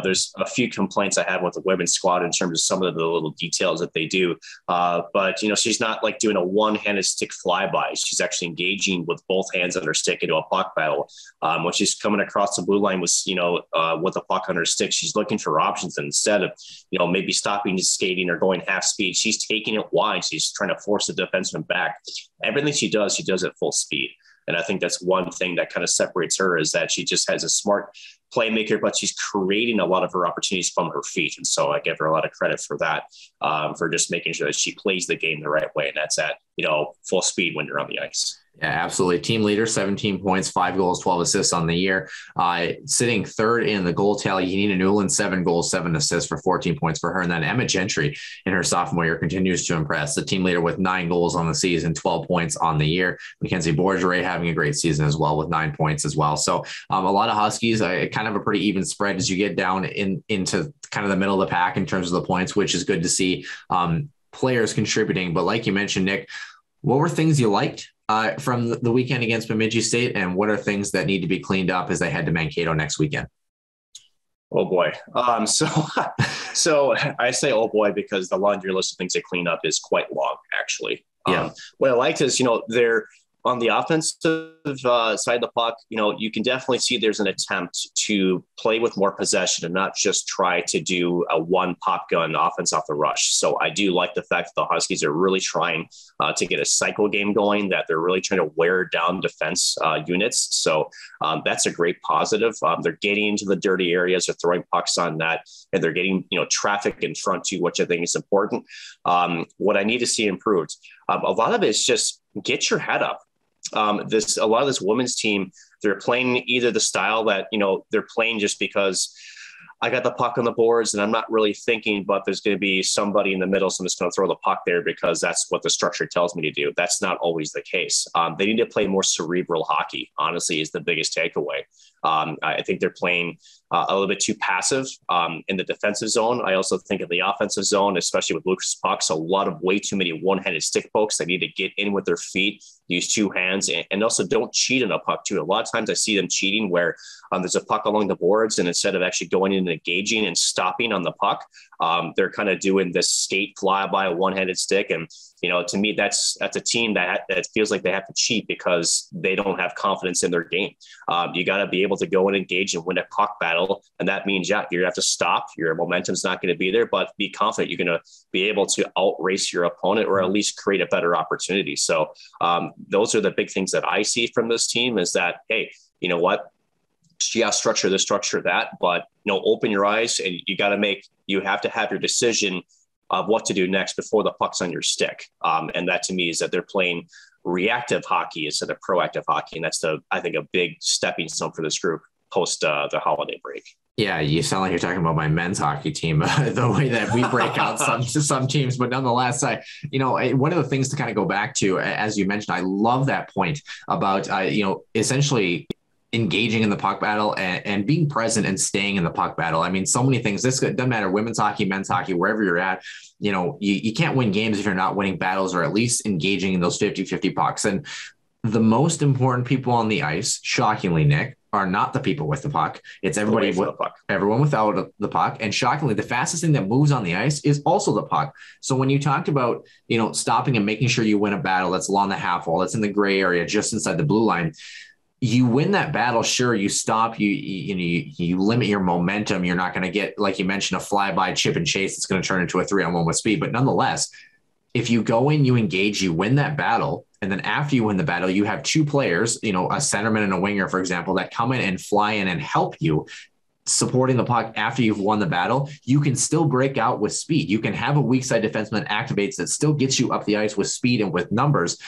there's a few complaints I have with the women's squad in terms of some of the little details that they do. But she's not like doing a one-handed stick flyby. She's actually engaging with both hands on her stick into a puck battle. When she's coming across the blue line with a puck on her stick, she's looking for options. And instead of, maybe stopping skating or going half speed, she's taking it wide. She's trying to force the defenseman back. Everything she does at full speed. And I think that's one thing that kind of separates her is that she just has a smart playmaker, but she's creating a lot of her opportunities from her feet. And so I give her a lot of credit for that, for just making sure that she plays the game the right way. And that's at, full speed when you're on the ice. Yeah, absolutely. Team leader, 17 points, 5 goals, 12 assists on the year. Sitting third in the goal tally, Yanina Newland, 7 goals, 7 assists for 14 points for her. And then Emma Gentry in her sophomore year continues to impress. The team leader with 9 goals on the season, 12 points on the year. Mackenzie Bourgeois having a great season as well with 9 points as well. So a lot of Huskies, kind of a pretty even spread as you get down into kind of the middle of the pack in terms of the points, which is good to see players contributing. But like you mentioned, Nick, what were things you liked from the weekend against Bemidji State, and what are things that need to be cleaned up as they head to Mankato next weekend? Oh boy. So I say, oh boy, because the laundry list of things to clean up is quite long, actually. Yeah. What I liked is, they're on the offensive side of the puck, you can definitely see there's an attempt to play with more possession and not just try to do a one pop gun offense off the rush. So I do like the fact that the Huskies are really trying to get a cycle game going, that they're really trying to wear down defense units. So that's a great positive. They're getting into the dirty areas, they're throwing pucks on that, and they're getting, traffic in front too, which I think is important. What I need to see improved, a lot of it is just get your head up. A lot of this women's team, they're playing either the style that, they're playing just because I got the puck on the boards and I'm not really thinking, but there's going to be somebody in the middle. So I'm just going to throw the puck there because that's what the structure tells me to do. That's not always the case. They need to play more cerebral hockey, honestly, is the biggest takeaway. I think they're playing a little bit too passive in the defensive zone. I also think in the offensive zone, especially with Lucas pucks, a lot of way too many one-handed stick pokes. They need to get in with their feet, use two hands, and also don't cheat on a puck too. A lot of times I see them cheating where there's a puck along the boards, and instead of actually going in and engaging and stopping on the puck, they're kind of doing this skate fly by a one-handed stick. And, to me, that's a team that feels like they have to cheat because they don't have confidence in their game. You got to be able to go and engage and win a puck battle. And that means, you're going to have to stop. Your momentum's not going to be there, but be confident you're going to be able to outrace your opponent or at least create a better opportunity. So those are the big things that I see from this team is that, hey, you know what? Yeah, structure this, structure that, but open your eyes and you have to have your decision of what to do next before the puck's on your stick. And that to me is that they're playing reactive hockey instead of proactive hockey. And that's I think a big stepping stone for this group post the holiday break. Yeah, you sound like you're talking about my men's hockey team, the way that we break out some teams, but nonetheless, one of the things to kind of go back to, as you mentioned, I love that point about, essentially engaging in the puck battle and being present and staying in the puck battle. I mean, so many things, this doesn't matter, women's hockey, men's hockey, wherever you're at, you can't win games if you're not winning battles or at least engaging in those 50-50 pucks. And the most important people on the ice, shockingly, Nick, are not the people with the puck. It's everybody everyone without the puck. And shockingly, the fastest thing that moves on the ice is also the puck. So when you talked about, stopping and making sure you win a battle that's along the half wall, that's in the gray area, just inside the blue line, you win that battle. Sure, you stop, you limit your momentum. You're not going to get, like you mentioned, a flyby chip and chase that's going to turn into a 3-on-1 with speed. But nonetheless, if you go in, you engage, you win that battle, And then after you win the battle, you have two players, a centerman and a winger, for example, that come in and fly in and help you supporting the puck after you've won the battle. You can still break out with speed. You can have a weak side defenseman activates that still gets you up the ice with speed and with numbers,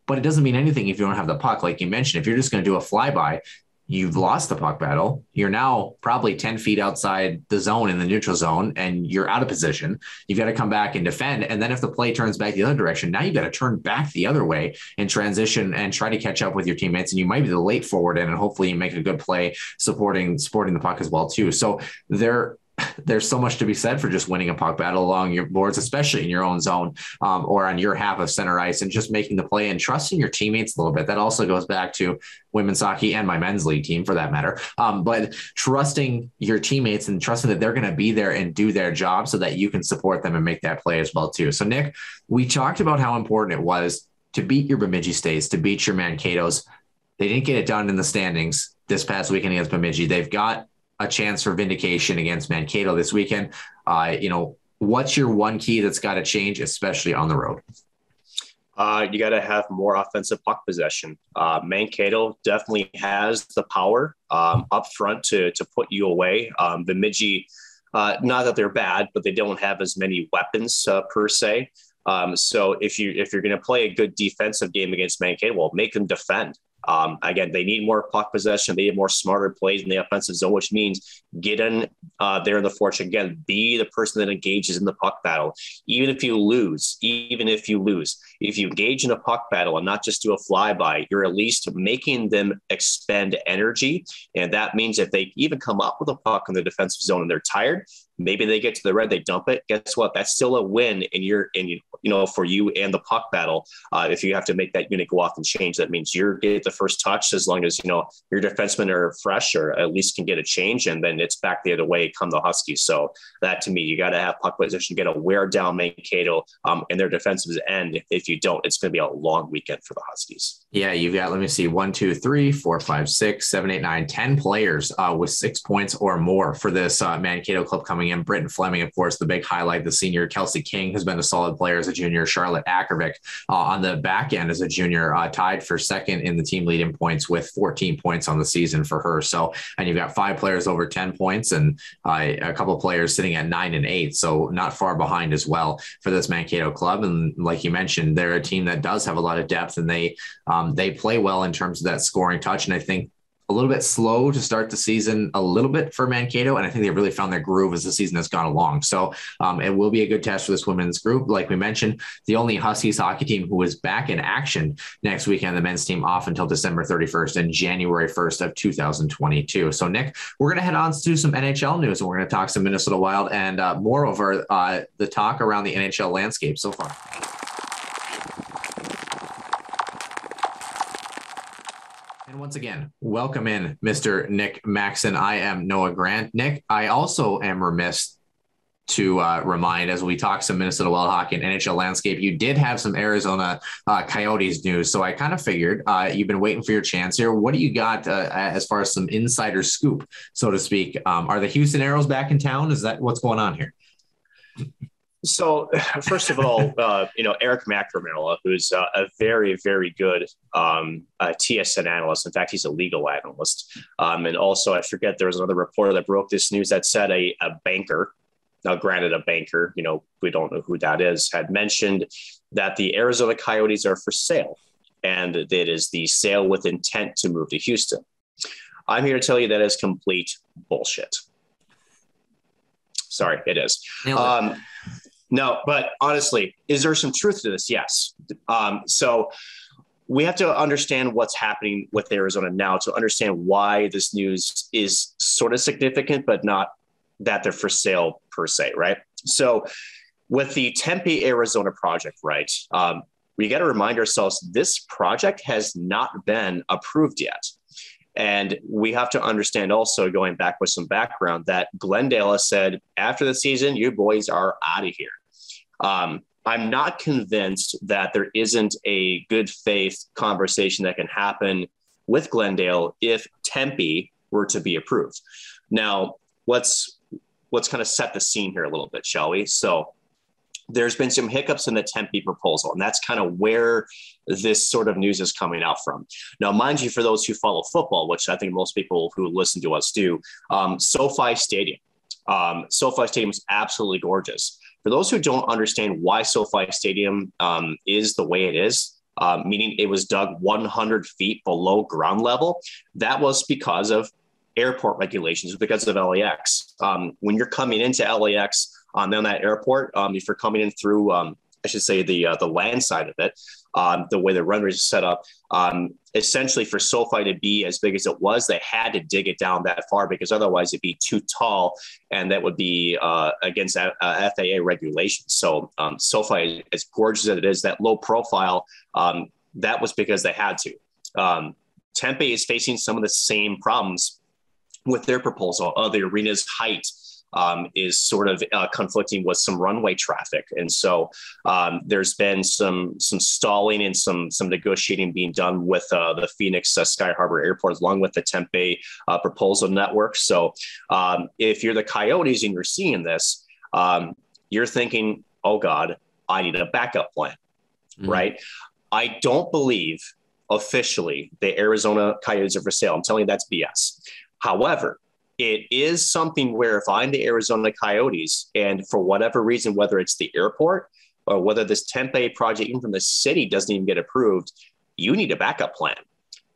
but it doesn't mean anything if you don't have the puck. Like you mentioned, if you're just going to do a flyby, you've lost the puck battle. You're now probably 10 feet outside the zone in the neutral zone, and you're out of position. You've got to come back and defend. And then if the play turns back the other direction, now you've got to turn back the other way and transition and try to catch up with your teammates. And you might be the late forward in, and hopefully you make a good play supporting the puck as well too. So there's so much to be said for just winning a puck battle along your boards, especially in your own zone or on your half of center ice, and just making the play and trusting your teammates a little bit. That also goes back to women's hockey and my men's league team for that matter. But trusting your teammates and trusting that they're going to be there and do their job so that you can support them and make that play as well too. So Nick, we talked about how important it was to beat your Bemidji States, to beat your Mankato's. They didn't get it done in the standings this past weekend against Bemidji. They've got a chance for vindication against Mankato this weekend. What's your one key that's got to change, especially on the road? You got to have more offensive puck possession. Mankato definitely has the power up front to put you away. Bemidji, not that they're bad, but they don't have as many weapons per se. So if you're going to play a good defensive game against Mankato, well, make them defend. Again, they need more puck possession. They need more smarter plays in the offensive zone, which means get in there in the fortune. Again, be the person that engages in the puck battle. Even if you lose, if you engage in a puck battle and not just do a flyby, you're at least making them expend energy. And that means if they even come up with a puck in the defensive zone and they're tired, maybe they get to the red, they dump it. Guess what? That's still a win for you and the puck battle. If you have to make that unit go off and change, that means you're get the first touch as long as, your defensemen are fresh or at least can get a change. And then it's back the other way come the Huskies. So that to me, you got to have puck position, get a wear down Mankato and their defensive end. If you don't, it's going to be a long weekend for the Huskies. Yeah, you've got, let me see, 1, 2, 3, 4, 5, 6, 7, 8, 9, 10 players with 6 points or more for this Mankato club coming in. Britton Fleming, of course, the big highlight, the senior. Kelsey King has been a solid player as a junior. Charlotte Ackervik on the back end as a junior, tied for second in the team lead in points with 14 points on the season for her. So, and you've got 5 players over 10 points and a couple of players sitting at 9 and 8. So not far behind as well for this Mankato club. And like you mentioned, they're a team that does have a lot of depth, and they play well in terms of that scoring touch. And I think a little bit slow to start the season a little bit for Mankato. And I think they've really found their groove as the season has gone along. So it will be a good test for this women's group. Like we mentioned, the only Huskies hockey team who is back in action next weekend, the men's team off until December 31st and January 1st of 2022. So Nick, we're going to head on to some NHL news, and we're going to talk some Minnesota Wild and moreover, the talk around the NHL landscape so far. And once again, welcome in Mr. Nick Maxon. I am Noah Grant. Nick, I also am remiss to remind, as we talk some Minnesota Wild hockey and NHL landscape, you did have some Arizona Coyotes news. So I kind of figured you've been waiting for your chance here. What do you got as far as some insider scoop, so to speak? Are the Houston Aeros back in town? Is that what's going on here? So first of all, Eric McNamara, who's a very, very good TSN analyst. In fact, he's a legal analyst. And also, I forget, there was another reporter that broke this news that said a banker, now granted a banker, we don't know who that is, had mentioned that the Arizona Coyotes are for sale. And it is the sale with intent to move to Houston. I'm here to tell you that is complete bullshit. Sorry, it is. No, but honestly, is there some truth to this? Yes. So we have to understand what's happening with Arizona now to understand why this news is sort of significant, but not that they're for sale per se, right? So with the Tempe, Arizona project, right, we got to remind ourselves this project has not been approved yet. And we have to understand also, going back with some background, that Glendale has said, after the season, you boys are out of here. I'm not convinced that there isn't a good faith conversation that can happen with Glendale if Tempe were to be approved. Now, let's kind of set the scene here a little bit, shall we? So there's been some hiccups in the Tempe proposal, and that's kind of where this sort of news is coming out from. Now, mind you, for those who follow football, which I think most people who listen to us do, SoFi Stadium. SoFi Stadium is absolutely gorgeous. For those who don't understand why SoFi Stadium is the way it is, meaning it was dug 100 feet below ground level, that was because of airport regulations, because of LAX. When you're coming into LAX, on that airport, if you're coming in through, I should say the land side of it, the way the runways are set up, essentially for SoFi to be as big as it was, they had to dig it down that far because otherwise it'd be too tall, and that would be against FAA regulations. So SoFi, as gorgeous as it is, that low profile, that was because they had to. Tempe is facing some of the same problems with their proposal. The arena's height is sort of conflicting with some runway traffic. And so there's been some stalling and some negotiating being done with the Phoenix Sky Harbor Airport, along with the Tempe proposal network. So if you're the Coyotes and you're seeing this, you're thinking, oh God, I need a backup plan, right? I don't believe officially the Arizona Coyotes are for sale. I'm telling you that's BS. However, it is something where if I'm the Arizona Coyotes and for whatever reason, whether it's the airport or whether this Tempe project, even from the city, doesn't even get approved, you need a backup plan.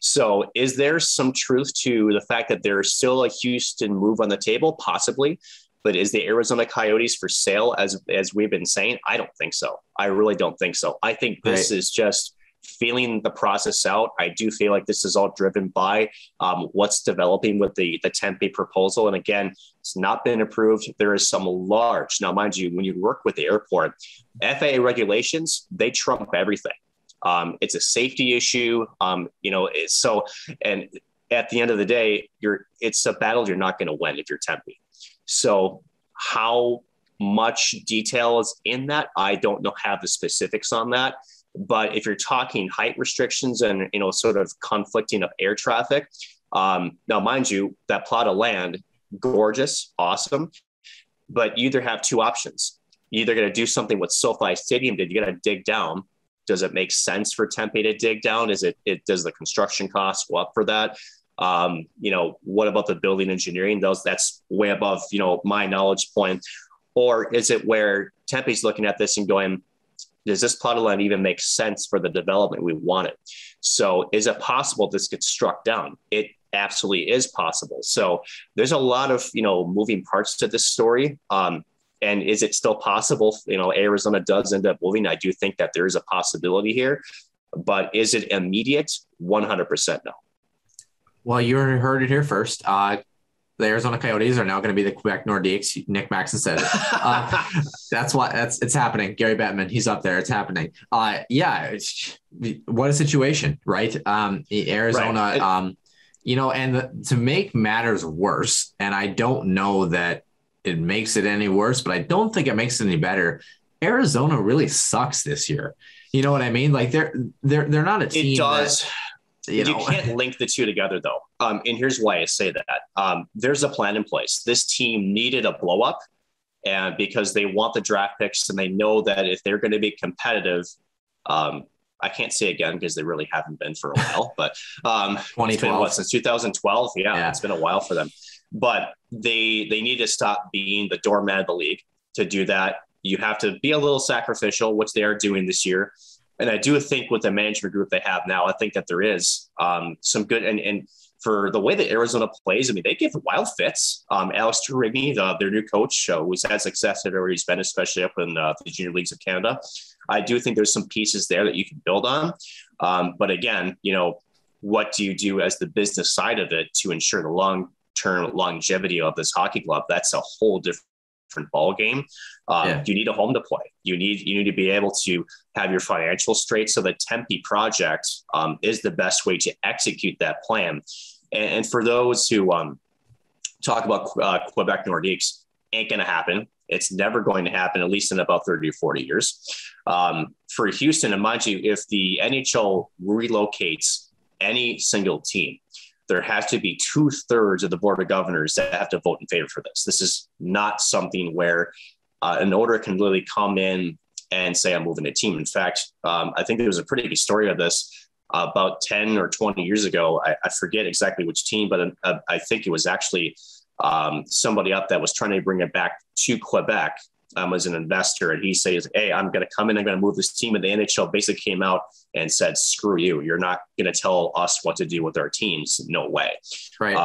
So is there some truth to the fact that there's still a Houston move on the table? Possibly. But is the Arizona Coyotes for sale, as we've been saying? I don't think so. I really don't think so. I think this is just feeling the process out. I do feel like this is all driven by what's developing with the Tempe proposal. And again, it's not been approved. There is some large, now mind you, when you work with the airport, FAA regulations, they trump everything. It's a safety issue. And at the end of the day, it's a battle you're not going to win if you're Tempe. So how much detail is in that? I don't know, have the specifics on that. But if you're talking height restrictions and, sort of conflicting of air traffic, now, mind you, that plot of land, gorgeous, awesome, but you either have two options. You're either going to do something with SoFi Stadium. Did you got to dig down? Does it make sense for Tempe to dig down? Does the construction costs go up for that? What about the building engineering? That's way above, my knowledge point. Or is it where Tempe's looking at this and going, does this plot of land even make sense for the development we wanted? So is it possible this gets struck down? It absolutely is possible. So there's a lot of, moving parts to this story. And is it still possible, Arizona does end up moving? I do think that there is a possibility here, but is it immediate? 100% no. Well, you heard it here first. The Arizona Coyotes are now going to be the Quebec Nordiques. Nick Maxon said it. It's happening. Gary Bettman, he's up there. It's happening. What a situation, right? Arizona, right. To make matters worse, and I don't know that it makes it any worse, but I don't think it makes it any better. Arizona really sucks this year. You know what I mean? Like they're not a team. It does. You can't link the two together, though. And here's why I say that. There's a plan in place. This team needed a blow up, and because they want the draft picks and they know that if they're going to be competitive, I can't say again because they really haven't been for a while, but it's been since 2012. Yeah, it's been a while for them. But they need to stop being the doormat of the league. To do that, you have to be a little sacrificial, which they are doing this year. And I do think with the management group they have now, I think that there is some good and for the way that Arizona plays, I mean, they give wild fits. Alex Turigny, their new coach, who's had success everywhere he's been, especially up in the junior leagues of Canada. I do think there's some pieces there that you can build on. But again, what do you do as the business side of it to ensure the long-term longevity of this hockey club? That's a whole different ball game. You need a home to play. You need to be able to have your financials straight. So the Tempe project is the best way to execute that plan. And for those who talk about Quebec Nordiques, ain't going to happen. It's never going to happen, at least in about 30 or 40 years. For Houston, and mind you, if the NHL relocates any single team, there has to be 2/3 of the board of governors that have to vote in favor for this. This is not something where an order can literally come in and say, I'm moving a team. In fact, I think there was a pretty good story of this about 10 or 20 years ago. I forget exactly which team, but I think it was actually somebody up that was trying to bring it back to Quebec as an investor. And he says, hey, I'm going to come in, I'm going to move this team. And the NHL basically came out and said, screw you. You're not going to tell us what to do with our teams. No way. Right.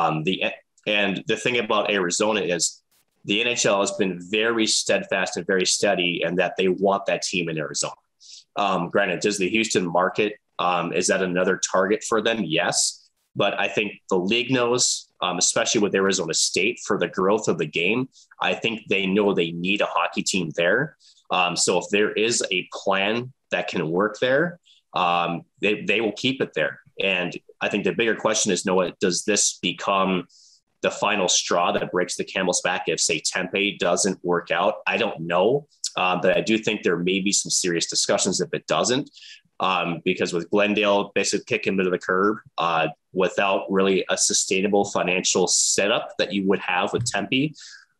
And the thing about Arizona is the NHL has been very steadfast and very steady in that they want that team in Arizona. Granted, does the Houston market, is that another target for them? Yes. But I think the league knows, especially with Arizona State, for the growth of the game, I think they know they need a hockey team there. So if there is a plan that can work there, they will keep it there. And I think the bigger question is, Noah, does this become the final straw that breaks the camel's back if, say, Tempe doesn't work out? I don't know. But I do think there may be some serious discussions if it doesn't. Because with Glendale basically kicking them to the curb without really a sustainable financial setup that you would have with Tempe,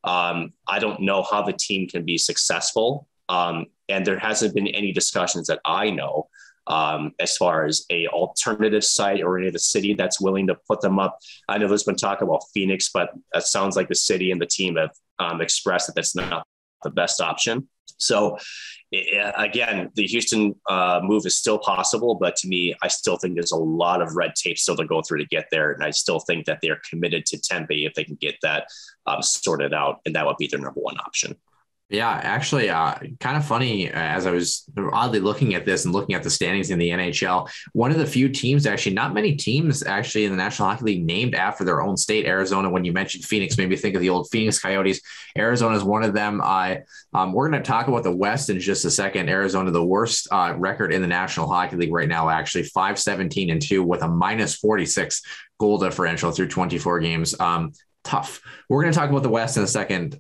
I don't know how the team can be successful. And there hasn't been any discussions that I know as far as a alternative site or any of the city that's willing to put them up. I know there's been talk about Phoenix, but it sounds like the city and the team have expressed that that's not the best option. So again, the Houston move is still possible, but to me, I still think there's a lot of red tape still to go through to get there. And I still think that they're committed to Tempe if they can get that sorted out, and that would be their number one option. Yeah, actually, kind of funny as I was oddly looking at this and looking at the standings in the NHL, one of the few teams, actually, not many teams actually in the National Hockey League named after their own state. Arizona, when you mentioned Phoenix, made me think of the old Phoenix Coyotes. Arizona is one of them. We're going to talk about the West in just a second. Arizona, the worst record in the National Hockey League right now, actually 5-17-2 with a -46 goal differential through 24 games. Tough. We're going to talk about the West in a second.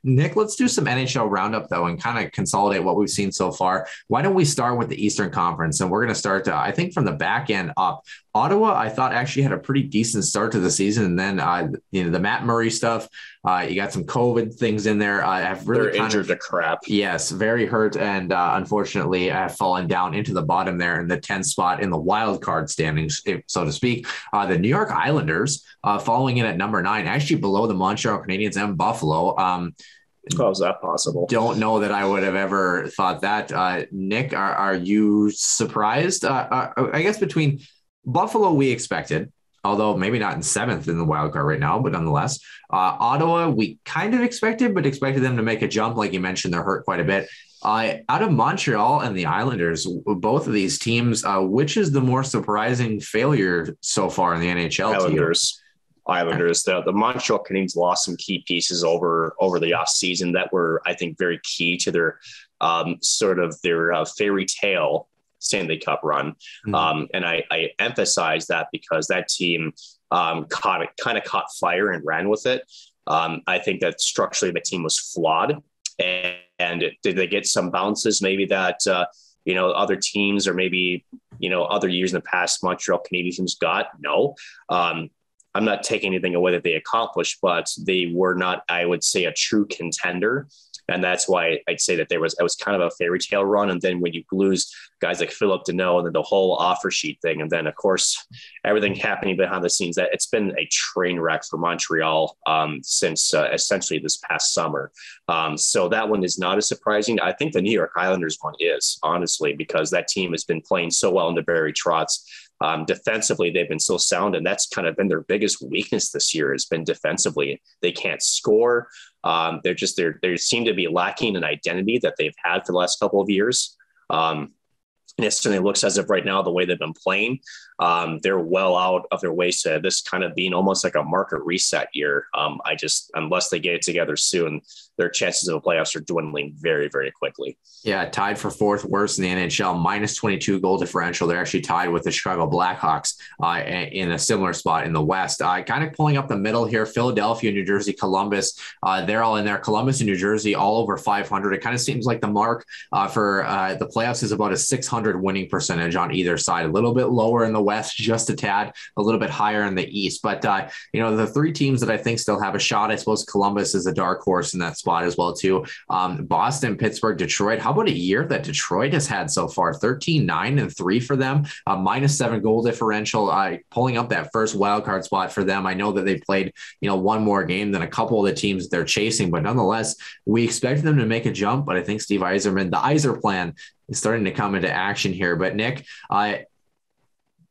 Nick, let's do some NHL roundup, though, and kind of consolidate what we've seen so far. Why don't we start with the Eastern Conference? And we're going to start, I think, from the back end up. Ottawa, I thought, actually had a pretty decent start to the season. And then, the Matt Murray stuff, you got some COVID things in there. I've really They're injured to crap. Yes, very hurt. And unfortunately, have fallen down into the bottom there in the 10th spot in the wild card standings, so to speak. The New York Islanders following in at number 9, actually below the Montreal Canadiens and Buffalo. How is that possible? Don't know that I would have ever thought that. Nick, are you surprised? I guess between Buffalo, we expected, although maybe not in 7th in the wild card right now, but nonetheless. Ottawa, we kind of expected them to make a jump. Like you mentioned, they're hurt quite a bit. Out of Montreal and the Islanders, both of these teams, which is the more surprising failure so far in the NHL? Islanders. The Montreal Canadiens lost some key pieces over the offseason that were, I think, very key to their fairy tale Stanley Cup run. Mm-hmm. And I emphasize that because that team caught fire and ran with it. I think that structurally the team was flawed. And did they get some bounces maybe that, other teams or maybe, other years in the past Montreal Canadiens got? No. I'm not taking anything away that they accomplished, but they were not, I would say, a true contender. And that's why I'd say that it was kind of a fairy tale run. And then when you lose guys like Philip Deneau and then the whole offer sheet thing, and then of course everything happening behind the scenes, that it's been a train wreck for Montreal since essentially this past summer. So that one is not as surprising. I think the New York Islanders one is, honestly, because that team has been playing so well under Barry Trotz. Defensively, they've been so sound, and that's kind of been their biggest weakness this year has been defensively. They can't score. They seem to be lacking an identity that they've had for the last couple of years. It certainly looks as if right now, the way they've been playing, they're well out of their ways to this kind of being almost like a market reset year. Unless they get it together soon, their chances of the playoffs are dwindling very, very quickly. Yeah, tied for 4th worst in the NHL, -22 goal differential. They're actually tied with the Chicago Blackhawks in a similar spot in the West. Kind of pulling up the middle here, Philadelphia, New Jersey, Columbus. They're all in there. Columbus and New Jersey all over 500. It kind of seems like the mark for the playoffs is about a 600 winning percentage on either side, a little bit lower in the West, just a tad, a little bit higher in the East. But, the 3 teams that I think still have a shot, I suppose Columbus is a dark horse in that spot. spot as well too. Boston, Pittsburgh, Detroit. How about a year that Detroit has had so far? 13-9-3 for them, -7 goal differential, pulling up that first wild card spot for them. I know that they played, one more game than a couple of the teams they're chasing, but nonetheless, we expect them to make a jump. But I think Steve Yzerman, the Yzer plan, is starting to come into action here. But Nick,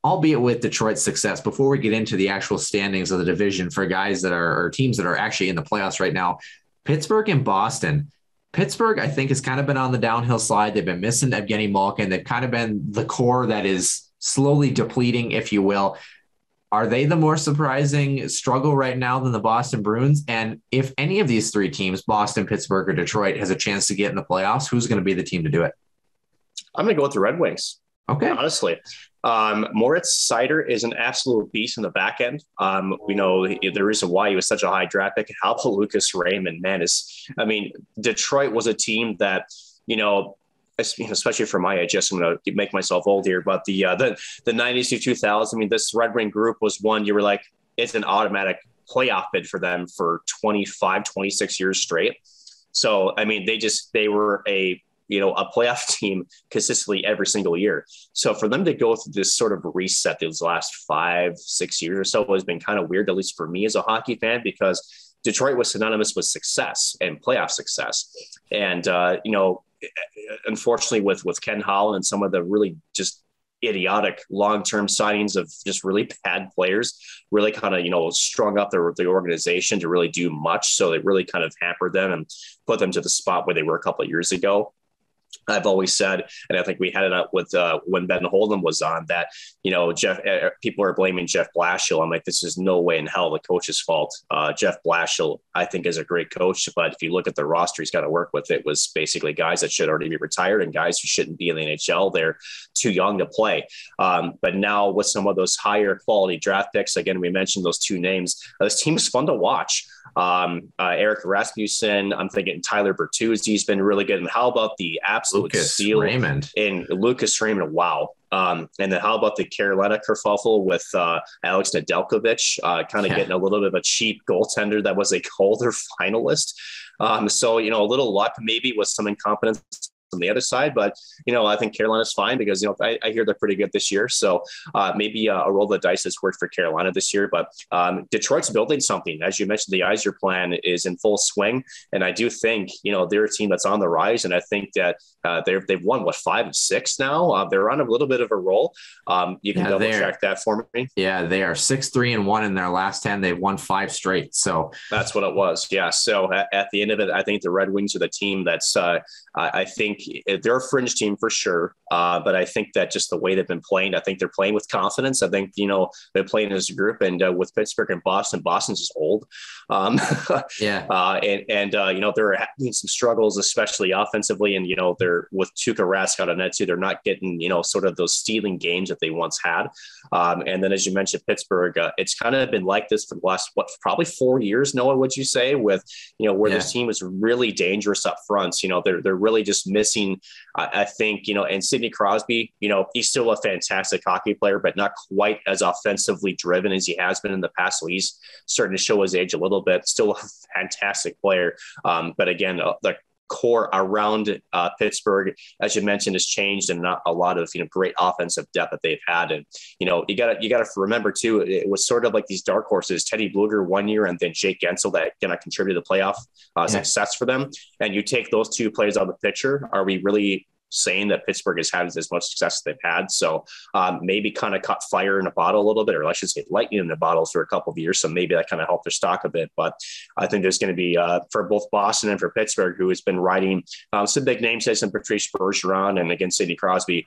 albeit with Detroit's success, before we get into the actual standings of the division for guys that are, or teams that are actually in the playoffs right now, Pittsburgh and Boston. Pittsburgh, I think, has kind of been on the downhill slide. They've been missing Evgeny Malkin. They've kind of been the core that is slowly depleting, if you will. Are they the more surprising struggle right now than the Boston Bruins? And if any of these three teams, Boston, Pittsburgh, or Detroit, has a chance to get in the playoffs, who's going to be the team to do it? I'm going to go with the Red Wings. Okay. Honestly, Moritz Seider is an absolute beast in the back end. We know the reason why he was such a high draft pick. How about Lucas Raymond? Man, Detroit was a team that, especially for my age, yes, I'm going to make myself old here, but the 90s to 2000, this Red Wing group was one you were like, it's an automatic playoff bid for them for 25, 26 years straight. So, they were a playoff team consistently every single year. So for them to go through this sort of reset those last 5-6 years or so has been kind of weird, at least for me as a hockey fan, because Detroit was synonymous with success and playoff success. And, unfortunately with Ken Holland and some of the really just idiotic long-term signings of just really bad players really kind of, strung up the organization to really do much. So it really kind of hampered them and put them to the spot where they were a couple of years ago. I've always said, and I think we had it up with when Ben Holden was on, that, people are blaming Jeff Blashill. I'm like, this is no way in hell the coach's fault. Jeff Blashill, I think, is a great coach, but if you look at the roster he's got to work with, it was basically guys that should already be retired and guys who shouldn't be in the NHL. They're too young to play. But now with some of those higher quality draft picks, again, we mentioned those two names. This team is fun to watch. Eric Rasmussen, I'm thinking Tyler Bertuzzi's been really good. And how about the absolute steal in Lucas Raymond? Wow. And then how about the Carolina kerfuffle with Alex Nedeljkovic, getting a little bit of a cheap goaltender that was a Calder finalist. So, a little luck maybe with some incompetence on the other side, but I think Carolina's fine because I hear they're pretty good this year. So maybe a roll of the dice has worked for Carolina this year. But Detroit's building something. As you mentioned, the Yzer plan is in full swing, and I do think they're a team that's on the rise. And I think that they've won 5 of 6 now. They're on a little bit of a roll. You can double check that for me. Yeah, they are 6-3-1 in their last 10. They've won 5 straight. So that's what it was. Yeah. So at the end of it, I think the Red Wings are the team that's I think they're a fringe team for sure. But I think that just the way they've been playing, I think they're playing with confidence. I think, they're playing as a group, and with Pittsburgh and Boston's just old. Yeah. They're having some struggles, especially offensively. And, they're with Tuukka Rask out of net too. They're not getting, sort of those stealing games that they once had. And then, as you mentioned, Pittsburgh, it's kind of been like this for the last, probably 4 years, Noah, would you say, with, where this team is really dangerous up front. They're really just missing, I think, and Sidney Crosby, he's still a fantastic hockey player, but not quite as offensively driven as he has been in the past. So he's starting to show his age a little bit, still a fantastic player. But again, the core around Pittsburgh, as you mentioned, has changed, and not a lot of great offensive depth that they've had. And you got to remember too, it was sort of like these dark horses, Teddy Bluger one year, and then Jake Gensel that contributed to the playoff success for them. And you take those two players out of the picture, are we really saying that Pittsburgh has had as much success as they've had? So maybe kind of caught fire in a bottle a little bit, or I should say lightning in a bottle for a couple of years. So maybe that kind of helped their stock a bit. But I think there's going to be for both Boston and for Pittsburgh, who has been riding some big names, some Patrice Bergeron and again Sidney Crosby.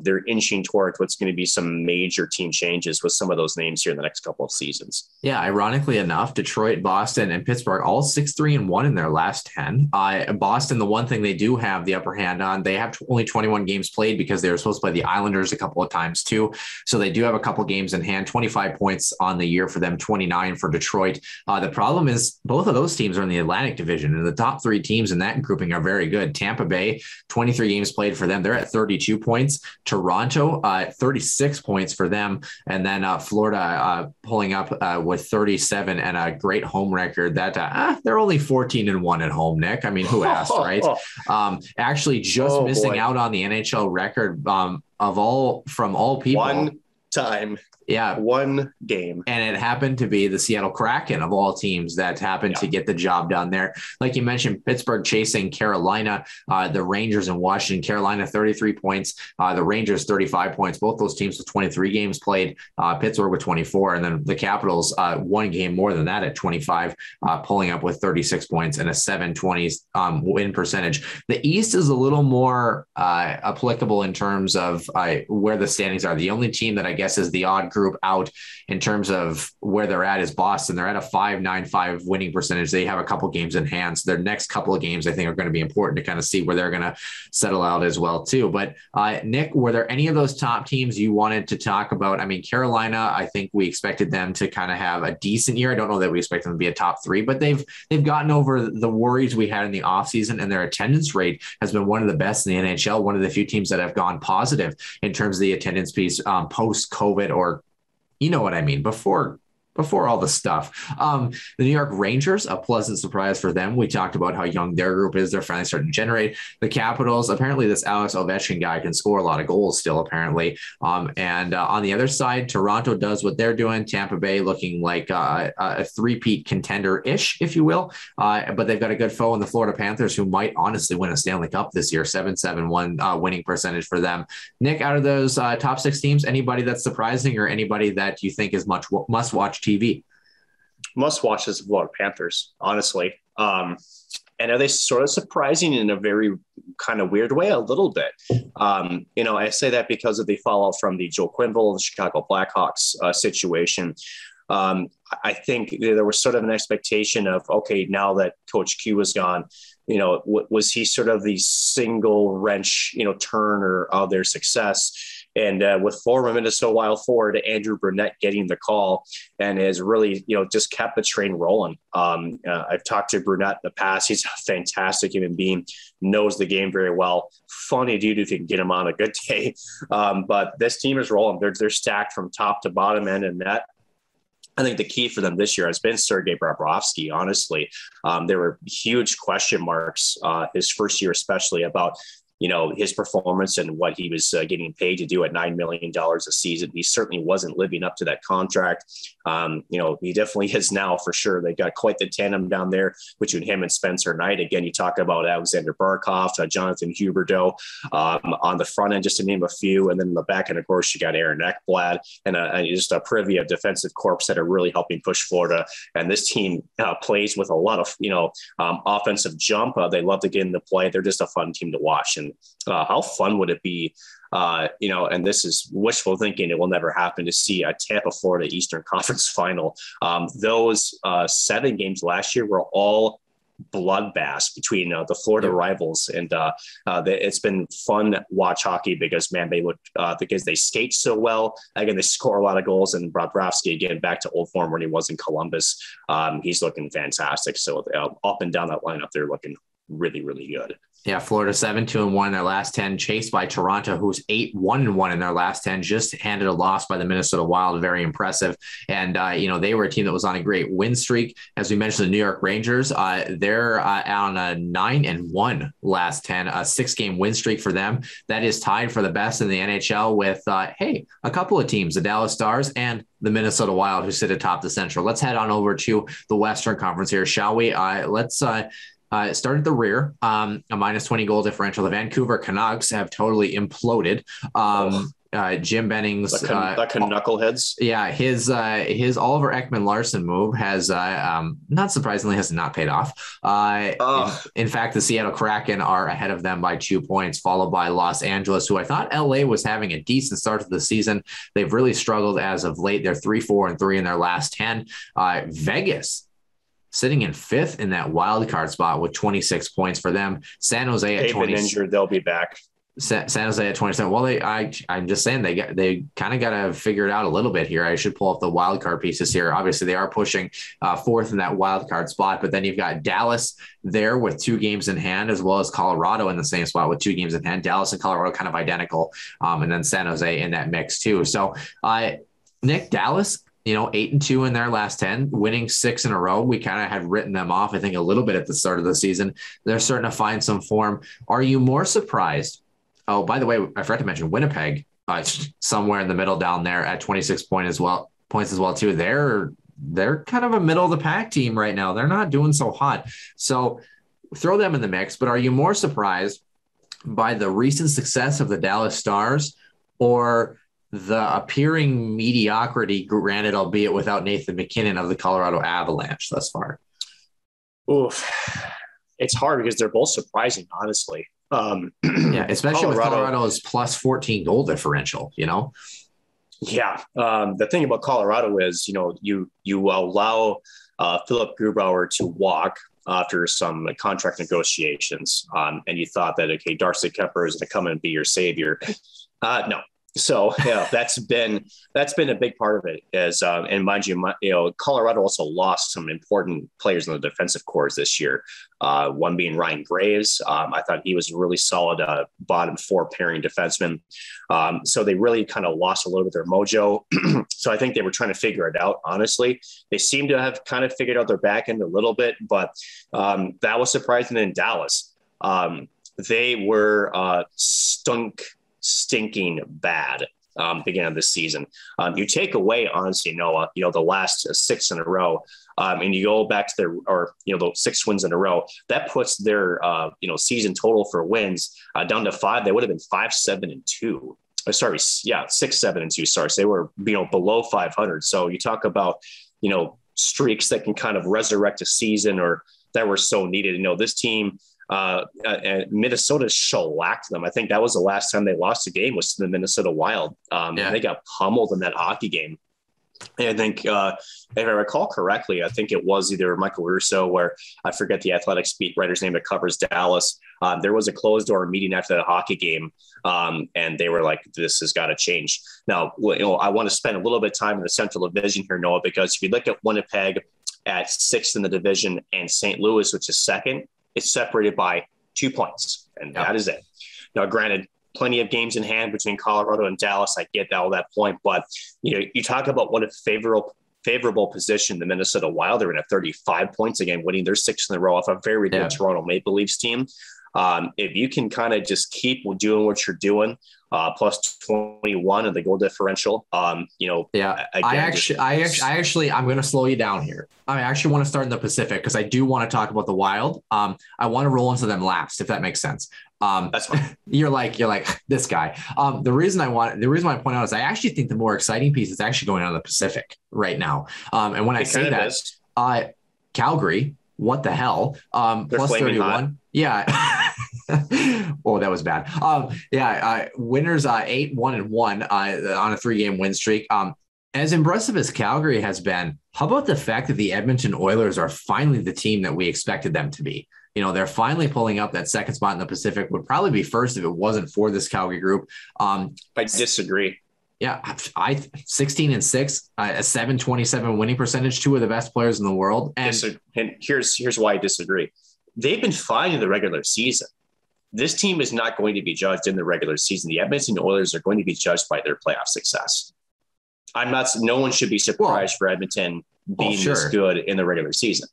They're inching towards what's going to be some major team changes with some of those names here in the next couple of seasons. Yeah, ironically enough, Detroit, Boston, and Pittsburgh all 6-3-1 in their last 10. Boston, the one thing they do have the upper hand on, they have only 21 games played because they were supposed to play the Islanders a couple of times too. So they do have a couple games in hand. 25 points on the year for them, 29 for Detroit. The problem is both of those teams are in the Atlantic Division, and the top three teams in that grouping are very good. Tampa Bay, 23 games played for them. They're at 32 points. Toronto, 36 points for them. And then Florida pulling up with 37 and a great home record that they're only 14-1 at home, Nick. I mean, who asked, right? Actually just missing out on the NHL record from all people. One time. Yeah. One game. And it happened to be the Seattle Kraken of all teams that happened to get the job done there. Like you mentioned, Pittsburgh chasing Carolina, the Rangers and Washington. Carolina, 33 points. The Rangers, 35 points. Both those teams with 23 games played. Pittsburgh with 24. And then the Capitals, one game more than that at 25, pulling up with 36 points and a 720 win percentage. The East is a little more applicable in terms of where the standings are. The only team that I guess is the odd group out in terms of where they're at is Boston. They're at a 5.95 winning percentage. They have a couple games in hand. So their next couple of games, I think, are going to be important to kind of see where they're going to settle out as well, too. But Nick, were there any of those top teams you wanted to talk about? I mean, Carolina, I think we expected them to kind of have a decent year. I don't know that we expect them to be a top three, but they've gotten over the worries we had in the offseason, and their attendance rate has been one of the best in the NHL. One of the few teams that have gone positive in terms of the attendance piece post-COVID, or you know what I mean, before all the stuff. The New York Rangers, a pleasant surprise for them. We talked about how young their group is. They're finally starting to generate. The Capitals, apparently this Alex Ovechkin guy can score a lot of goals still, apparently. And on the other side, Toronto does what they're doing. Tampa Bay looking like a three-peat contender-ish, if you will. But they've got a good foe in the Florida Panthers, who might honestly win a Stanley Cup this year. 7.71 winning percentage for them. Nick, out of those top six teams, anybody that's surprising or anybody that you think is must-watch TV? Must watch is the Florida Panthers, honestly. And are they sort of surprising in a very kind of weird way? A little bit. I say that because of the fallout from the Joe Quenneville, the Chicago Blackhawks situation. I think there was sort of an expectation of, okay, now that Coach Q was gone, was he sort of the single wrench, turner of their success? And with former Minnesota Wild forward Andrew Brunette getting the call, and has really, just kept the train rolling. I've talked to Brunette in the past. He's a fantastic human being, knows the game very well. Funny dude if you can get him on a good day. But this team is rolling. They're stacked from top to bottom, end and net. I think the key for them this year has been Sergei Bobrovsky, honestly. There were huge question marks his first year, especially about his performance and what he was getting paid to do at $9 million a season. He certainly wasn't living up to that contract. He definitely is now for sure. They got quite the tandem down there between him and Spencer Knight. Again, you talk about Alexander Barkov, Jonathan Huberdeau on the front end, just to name a few. And then in the back end, of course, you got Aaron Ekblad and just a privy of defensive corps that are really helping push Florida. And this team plays with a lot of, offensive jump. They love to get into play. They're just a fun team to watch. And how fun would it be, and this is wishful thinking, it will never happen, to see a Tampa Florida Eastern Conference final. Those 7 games last year were all bloodbaths between the Florida rivals, and it's been fun watch hockey because they look because they skate so well. Again, they score a lot of goals, and Bobrovsky again back to old form when he was in Columbus. He's looking fantastic. So up and down that lineup, they're looking really, really good. Yeah, Florida 7-2-1 in their last 10, chased by Toronto, who's 8-1-1 in their last 10, just handed a loss by the Minnesota Wild. Very impressive. And, they were a team that was on a great win streak. As we mentioned, the New York Rangers, they're on a 9-1 last 10, a 6-game win streak for them. That is tied for the best in the NHL with, a couple of teams, the Dallas Stars and the Minnesota Wild, who sit atop the Central. Let's head on over to the Western Conference here, shall we? Let's start at the rear, a minus 20 goal differential. The Vancouver Canucks have totally imploded. Jim Benning's the knuckleheads. Yeah, his Oliver Ekman-Larsson move has not surprisingly has not paid off. In fact, the Seattle Kraken are ahead of them by 2 points, followed by Los Angeles, who I thought LA was having a decent start to the season. They've really struggled as of late. They're 3-4-3 in their last 10. Vegas sitting in 5th in that wild card spot with 26 points for them. San Jose at 20. They've been injured. They'll be back. San Jose at 27. Well, I'm just saying they kind of got to figure it out a little bit here. I should pull up the wild card pieces here. Obviously, they are pushing fourth in that wild card spot, but then you've got Dallas there with 2 games in hand, as well as Colorado in the same spot with 2 games in hand. Dallas and Colorado kind of identical, and then San Jose in that mix too. So, Nick, Dallas, 8-2 in their last 10, winning 6 in a row. We kind of had written them off, I think, a little bit at the start of the season. They're starting to find some form. Are you more surprised? Oh, by the way, I forgot to mention Winnipeg, somewhere in the middle down there at 26 points as well too. They're kind of a middle of the pack team right now. They're not doing so hot. So throw them in the mix. But are you more surprised by the recent success of the Dallas Stars or the appearing mediocrity, granted, albeit without Nathan MacKinnon, of the Colorado Avalanche thus far? Oof. It's hard because they're both surprising, honestly. Yeah, especially with Colorado's plus 14 goal differential, Yeah. The thing about Colorado is, you allow Philip Grubauer to walk after some contract negotiations. And you thought that, okay, Darcy Kuemper is going to come and be your savior. No. So yeah, that's been a big part of it. And mind you, Colorado also lost some important players in the defensive corps this year. One being Ryan Graves. I thought he was a really solid bottom 4 pairing defenseman. So they really kind of lost a little bit of their mojo. So I think they were trying to figure it out. Honestly, they seem to have kind of figured out their back end a little bit, but that was surprising in Dallas. They were stinking bad beginning of the season. You take away, honestly, Noah, the last 6 in a row, and you go back to the 6 wins in a row, that puts their season total for wins down to 5. They would have been 5-7-2. Sorry, yeah, 6-7-2. Sorry, so they were below 500. So you talk about streaks that can kind of resurrect a season or that were so needed. This team. And Minnesota shellacked them. I think that was the last time they lost a game was to the Minnesota Wild. They got pummeled in that hockey game. And I think, if I recall correctly, I think it was either Michael Russo, where I forget the Athletics beat writer's name that covers Dallas. There was a closed door meeting after the hockey game. And they were like, this has got to change. Now, I want to spend a little bit of time in the Central Division here, Noah, because if you look at Winnipeg at 6th in the division and St. Louis, which is 2nd, it's separated by 2 points, and that is it. Now, granted, plenty of games in hand between Colorado and Dallas. I get all that point, but you talk about what a favorable position the Minnesota Wild are in at 35 points again, winning their 6th in a row off a very good Toronto Maple Leafs team. If you can kind of just keep doing what you're doing, plus 21 of the goal differential, again, I'm going to slow you down here. I actually want to start in the Pacific because I do want to talk about the Wild. I want to roll into them last, if that makes sense. That's fine. You're like this guy. The reason why I point out is I actually think the more exciting piece is actually going on in the Pacific right now. And when I say that, Calgary, what the hell? Plus 31. Hot. Yeah. Oh, that was bad. Winners 8-1-1 on a 3-game win streak. As impressive as Calgary has been, how about the fact that the Edmonton Oilers are finally the team that we expected them to be? They're finally pulling up that 2nd spot in the Pacific. Would probably be 1st if it wasn't for this Calgary group. I disagree. Yeah, 16-6, a 727 winning percentage, 2 of the best players in the world. And here's why I disagree. They've been fine in the regular season. This team is not going to be judged in the regular season. The Edmonton Oilers are going to be judged by their playoff success. No one should be surprised for Edmonton being this good in the regular season.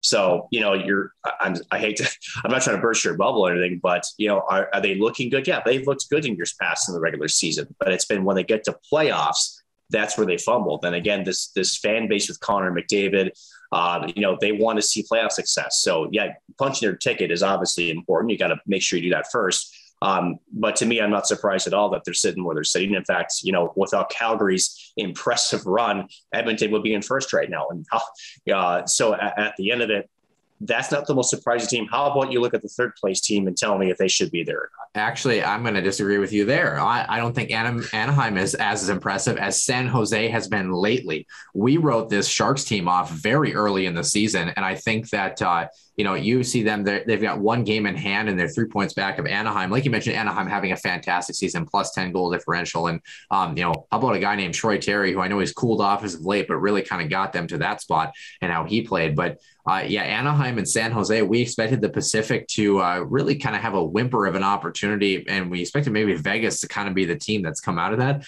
So, I'm not trying to burst your bubble or anything, but, are they looking good? Yeah, they've looked good in years past in the regular season, but it's been when they get to playoffs, that's where they fumbled. And again, this fan base with Connor McDavid, they want to see playoff success. So yeah, punching their ticket is obviously important. You got to make sure you do that first. But to me, I'm not surprised at all that they're sitting where they're sitting. In fact, without Calgary's impressive run, Edmonton would be in 1st right now. And so at the end of it, that's not the most surprising team. How about you look at the 3rd place team and tell me if they should be there or not? Actually, I'm going to disagree with you there. I don't think Anaheim is as impressive as San Jose has been lately. We wrote this Sharks team off very early in the season, and I think that you see them, they've got one game in hand and they're 3 points back of Anaheim. Like you mentioned, Anaheim having a fantastic season, plus 10 goal differential. And, how about a guy named Troy Terry, who I know he's cooled off as of late, but really kind of got them to that spot and how he played. But Anaheim and San Jose, we expected the Pacific to really kind of have a whimper of an opportunity. And we expected maybe Vegas to kind of be the team that's come out of that.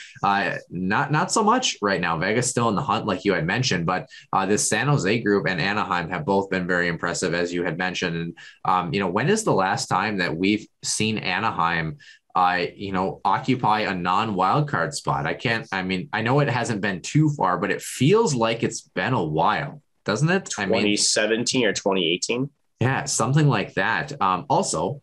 Not so much right now. Vegas still in the hunt, like you had mentioned, but this San Jose group and Anaheim have both been very impressive, as you had mentioned. And, when is the last time that we've seen Anaheim occupy a non-wild card spot? I know it hasn't been too far, but it feels like it's been a while, doesn't it? 2017 or 2018. Yeah, something like that. Also,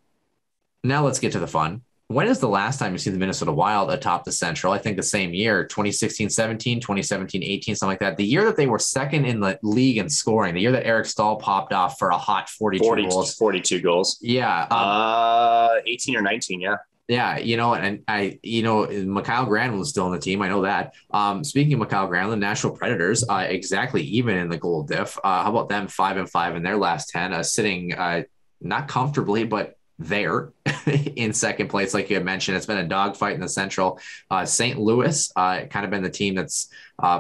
now let's get to the fun. When is the last time you see the Minnesota Wild atop the Central? I think the same year, 2016-17, 2017-18, something like that. The year that they were second in the league in scoring, the year that Eric Stahl popped off for a hot 42 goals. 42 goals. Yeah. 18 or 19, yeah. Yeah, Mikhail Granlund was still on the team. I know that. Speaking of Mikhail Granlund, Nashville Predators, exactly even in the goal diff. How about them 5-5 in their last 10, sitting not comfortably, but there in second place, like you had mentioned. It's been a dogfight in the Central. St. Louis kind of been the team that's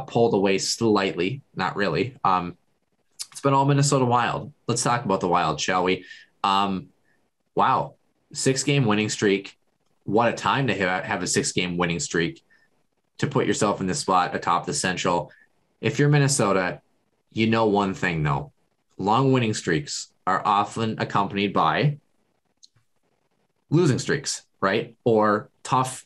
pulled away slightly, not really. It's been all Minnesota Wild. Let's talk about the Wild, shall we? Wow, 6-game winning streak. What a time to have a 6-game winning streak to put yourself in this spot atop the Central. If you're Minnesota, you know one thing though: long winning streaks are often accompanied by losing streaks, right? Or tough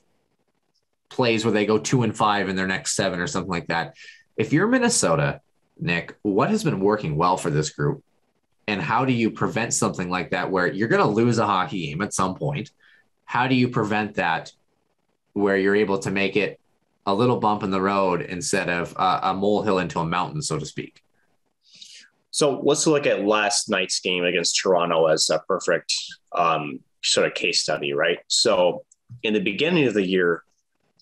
plays where they go 2-5 in their next 7 or something like that. If you're Minnesota, Nick, what has been working well for this group? And how do you prevent something like that where you're going to lose a hockey game at some point? How do you prevent that where you're able to make it a little bump in the road instead of a molehill into a mountain, so to speak? So let's look at last night's game against Toronto as a perfect sort of case study, right? So in the beginning of the year,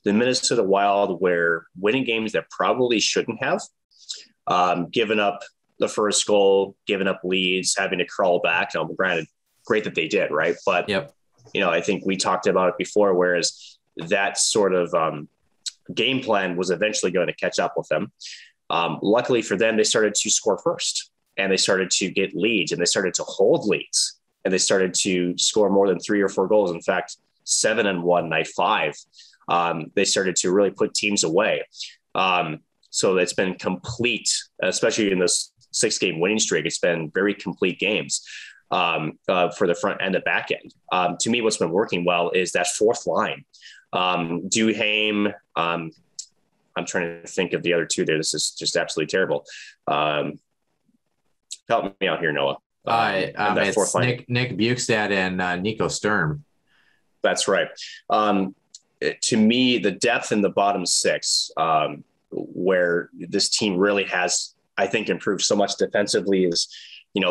the Minnesota Wild were winning games that probably shouldn't have, given up the first goal, giving up leads, having to crawl back. Granted, great that they did, right? But, I think we talked about it before, whereas that sort of game plan was eventually going to catch up with them. Luckily for them, they started to score first, and they started to get leads, and they started to hold leads, and they started to score more than 3 or 4 goals. In fact, 7 and 1 night 5. They started to really put teams away. So it's been complete, especially in this 6-game winning streak. It's been very complete games for the front and the back end. To me, what's been working well is that fourth line. Duhaime, I'm trying to think of the other two there. This is just absolutely terrible. Help me out here, Noah. It's Nick Bukestad and Nico Sturm. That's right. To me, the depth in the bottom 6, where this team really has, I think, improved so much defensively is,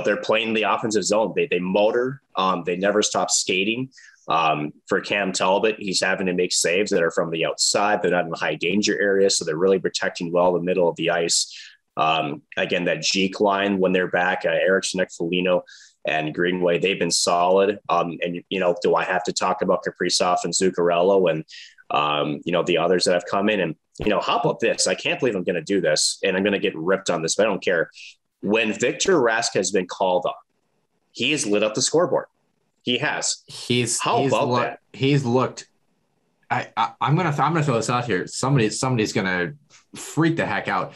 they're playing the offensive zone. They motor. They never stop skating. For Cam Talbot, he's having to make saves that are from the outside. They're not in the high danger area, so they're really protecting well the middle of the ice. Again, that Jeek line when they're back, Eriksson, Foligno, and Greenway, they've been solid. And do I have to talk about Kaprizov and Zuccarello and the others that have come in? And how about this? I can't believe I'm going to do this, and I'm going to get ripped on this, but I don't care. When Victor Rask has been called up, he has lit up the scoreboard. He has. He's looked. I'm gonna throw this out here. Somebody's gonna freak the heck out.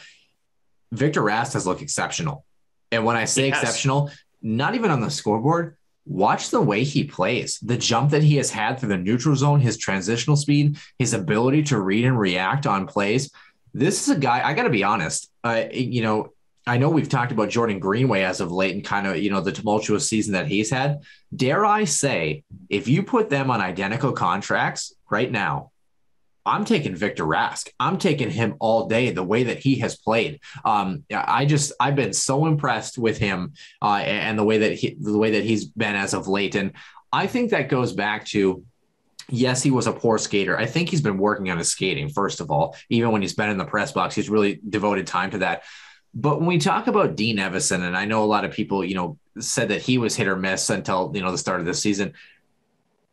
Victor Rask has looked exceptional, and when I say exceptional, not even on the scoreboard. Watch the way he plays, the jump that he has had through the neutral zone, his transitional speed, his ability to read and react on plays. This is a guy. I got to be honest. I know we've talked about Jordan Greenway as of late and kind of, the tumultuous season that he's had. Dare I say, if you put them on identical contracts right now, I'm taking Victor Rask. I'm taking him all day, the way that he has played. I've been so impressed with him and the way that he's been as of late. And I think that goes back to, yes, he was a poor skater. I think he's been working on his skating, first of all. Even when he's been in the press box, he's really devoted time to that. But when we talk about Dean Evison, and I know a lot of people, said that he was hit or miss until, the start of the season.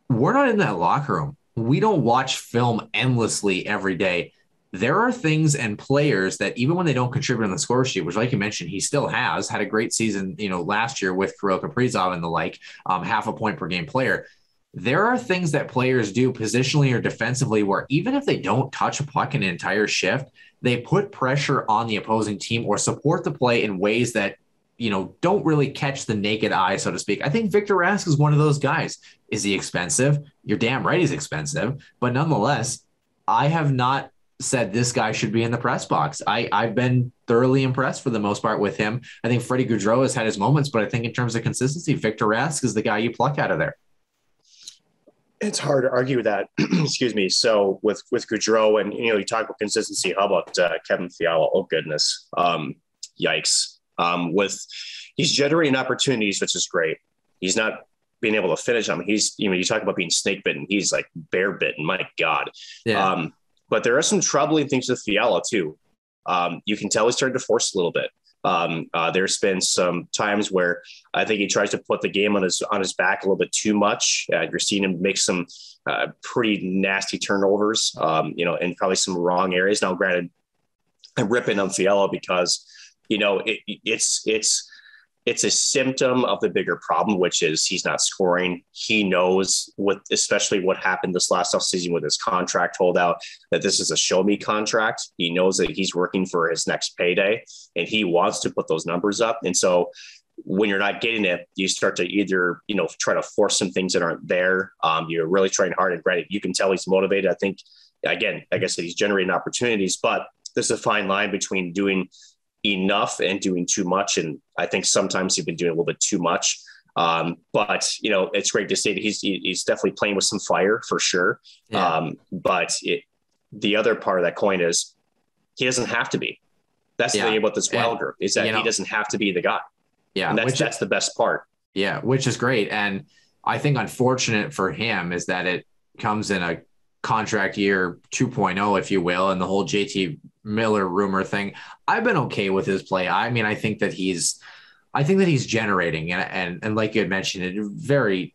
We're not in that locker room. We don't watch film endlessly every day. There are things and players that even when they don't contribute on the score sheet, which like you mentioned, he still had a great season, last year with Kirill Kaprizov and the like, half a point per game player. There are things that players do positionally or defensively where even if they don't touch a puck an entire shift, they put pressure on the opposing team or support the play in ways that, don't really catch the naked eye, so to speak. I think Victor Rask is one of those guys. Is he expensive? You're damn right he's expensive. But nonetheless, I have not said this guy should be in the press box. I've been thoroughly impressed for the most part with him. I think Freddie Gaudreau has had his moments, but I think in terms of consistency, Victor Rask is the guy you pluck out of there. It's hard to argue with that. Excuse me. So with Gaudreau and, you talk about consistency, how about Kevin Fiala? Oh, goodness. Yikes. He's generating opportunities, which is great. He's not being able to finish them. He's, you talk about being snake bitten. He's like bear bitten. My God. Yeah. But there are some troubling things with Fiala too. You can tell he's starting to force a little bit. There's been some times where I think he tries to put the game on his back a little bit too much. You're seeing him make some pretty nasty turnovers, and probably some wrong areas. Now, granted, I'm ripping on Fiala because, it's a symptom of the bigger problem, which is he's not scoring. He knows especially what happened this last offseason with his contract holdout, that this is a show me contract. He knows that he's working for his next payday and he wants to put those numbers up. And so when you're not getting it, you start to either, try to force some things that aren't there. You're really trying hard, and granted, you can tell he's motivated. I think, again, like I said, he's generating opportunities, but there's a fine line between doing enough and doing too much. And I think sometimes he's been doing a little bit too much. But it's great to see that he's definitely playing with some fire for sure. Yeah. But the other part of that coin is he doesn't have to be. That's the thing about this wild group is that he doesn't have to be the guy. Yeah. And that's the best part. Yeah. Which is great. And I think unfortunate for him is that it comes in a contract year 2.0, if you will, and the whole JT Miller rumor thing. I've been okay with his play. I mean, I think that he's generating and like you had mentioned, it very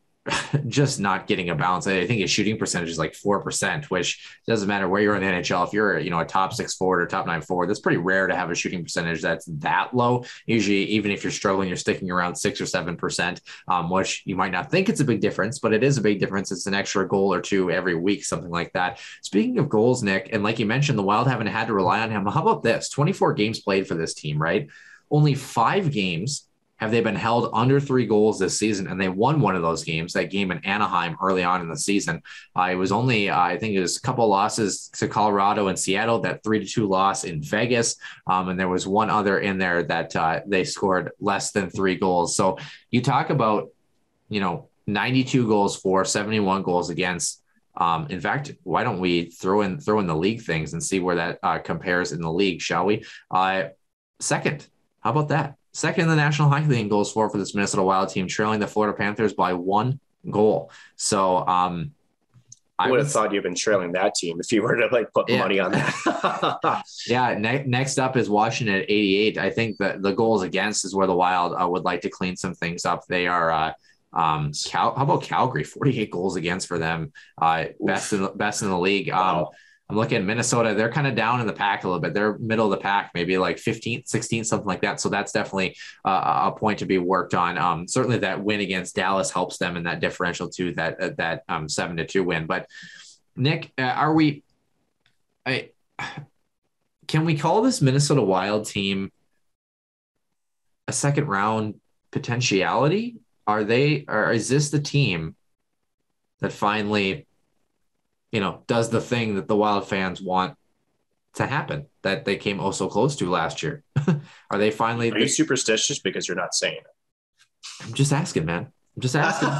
just not getting a balance. I think his shooting percentage is like 4%, which doesn't matter where you're in the NHL. If you're, a top 6 forward or top 9 forward, that's pretty rare to have a shooting percentage that's that low. Usually, even if you're struggling, you're sticking around 6 or 7%, which you might not think it's a big difference, but it is a big difference. It's an extra goal or two every week, something like that. Speaking of goals, Nick, and like you mentioned, the Wild haven't had to rely on him. How about this? 24 games played for this team, right? Only 5 games have they been held under 3 goals this season, and they won one of those games, that game in Anaheim early on in the season. It was only, I think it was a couple losses to Colorado and Seattle, that 3-2 loss in Vegas. And there was one other in there that they scored less than 3 goals. So you talk about, 92 goals for, 71 goals against. In fact, why don't we throw in the league things and see where that compares in the league, shall we? Second, how about that? Second in the National Hockey League in goals for this Minnesota Wild team, trailing the Florida Panthers by 1 goal. So I would have thought you've been trailing that team if you were to put money on that. Yeah. Next up is Washington at 88. I think that the goals against is where the Wild would like to clean some things up. They are how about Calgary? 48 goals against for them. Best in the league. Wow. I'm looking at Minnesota. They're kind of down in the pack a little bit. They're middle of the pack, maybe like 15th, 16th, something like that. So that's definitely a point to be worked on. Certainly that win against Dallas helps them in that differential too, that 7-2 win. But Nick, can we call this Minnesota Wild team a second round potentiality? Is this the team that finally, does the thing that the Wild fans want to happen, that they came so close to last year? Are they finally? Are you superstitious because you're not saying it? I'm just asking, man. I'm just asking.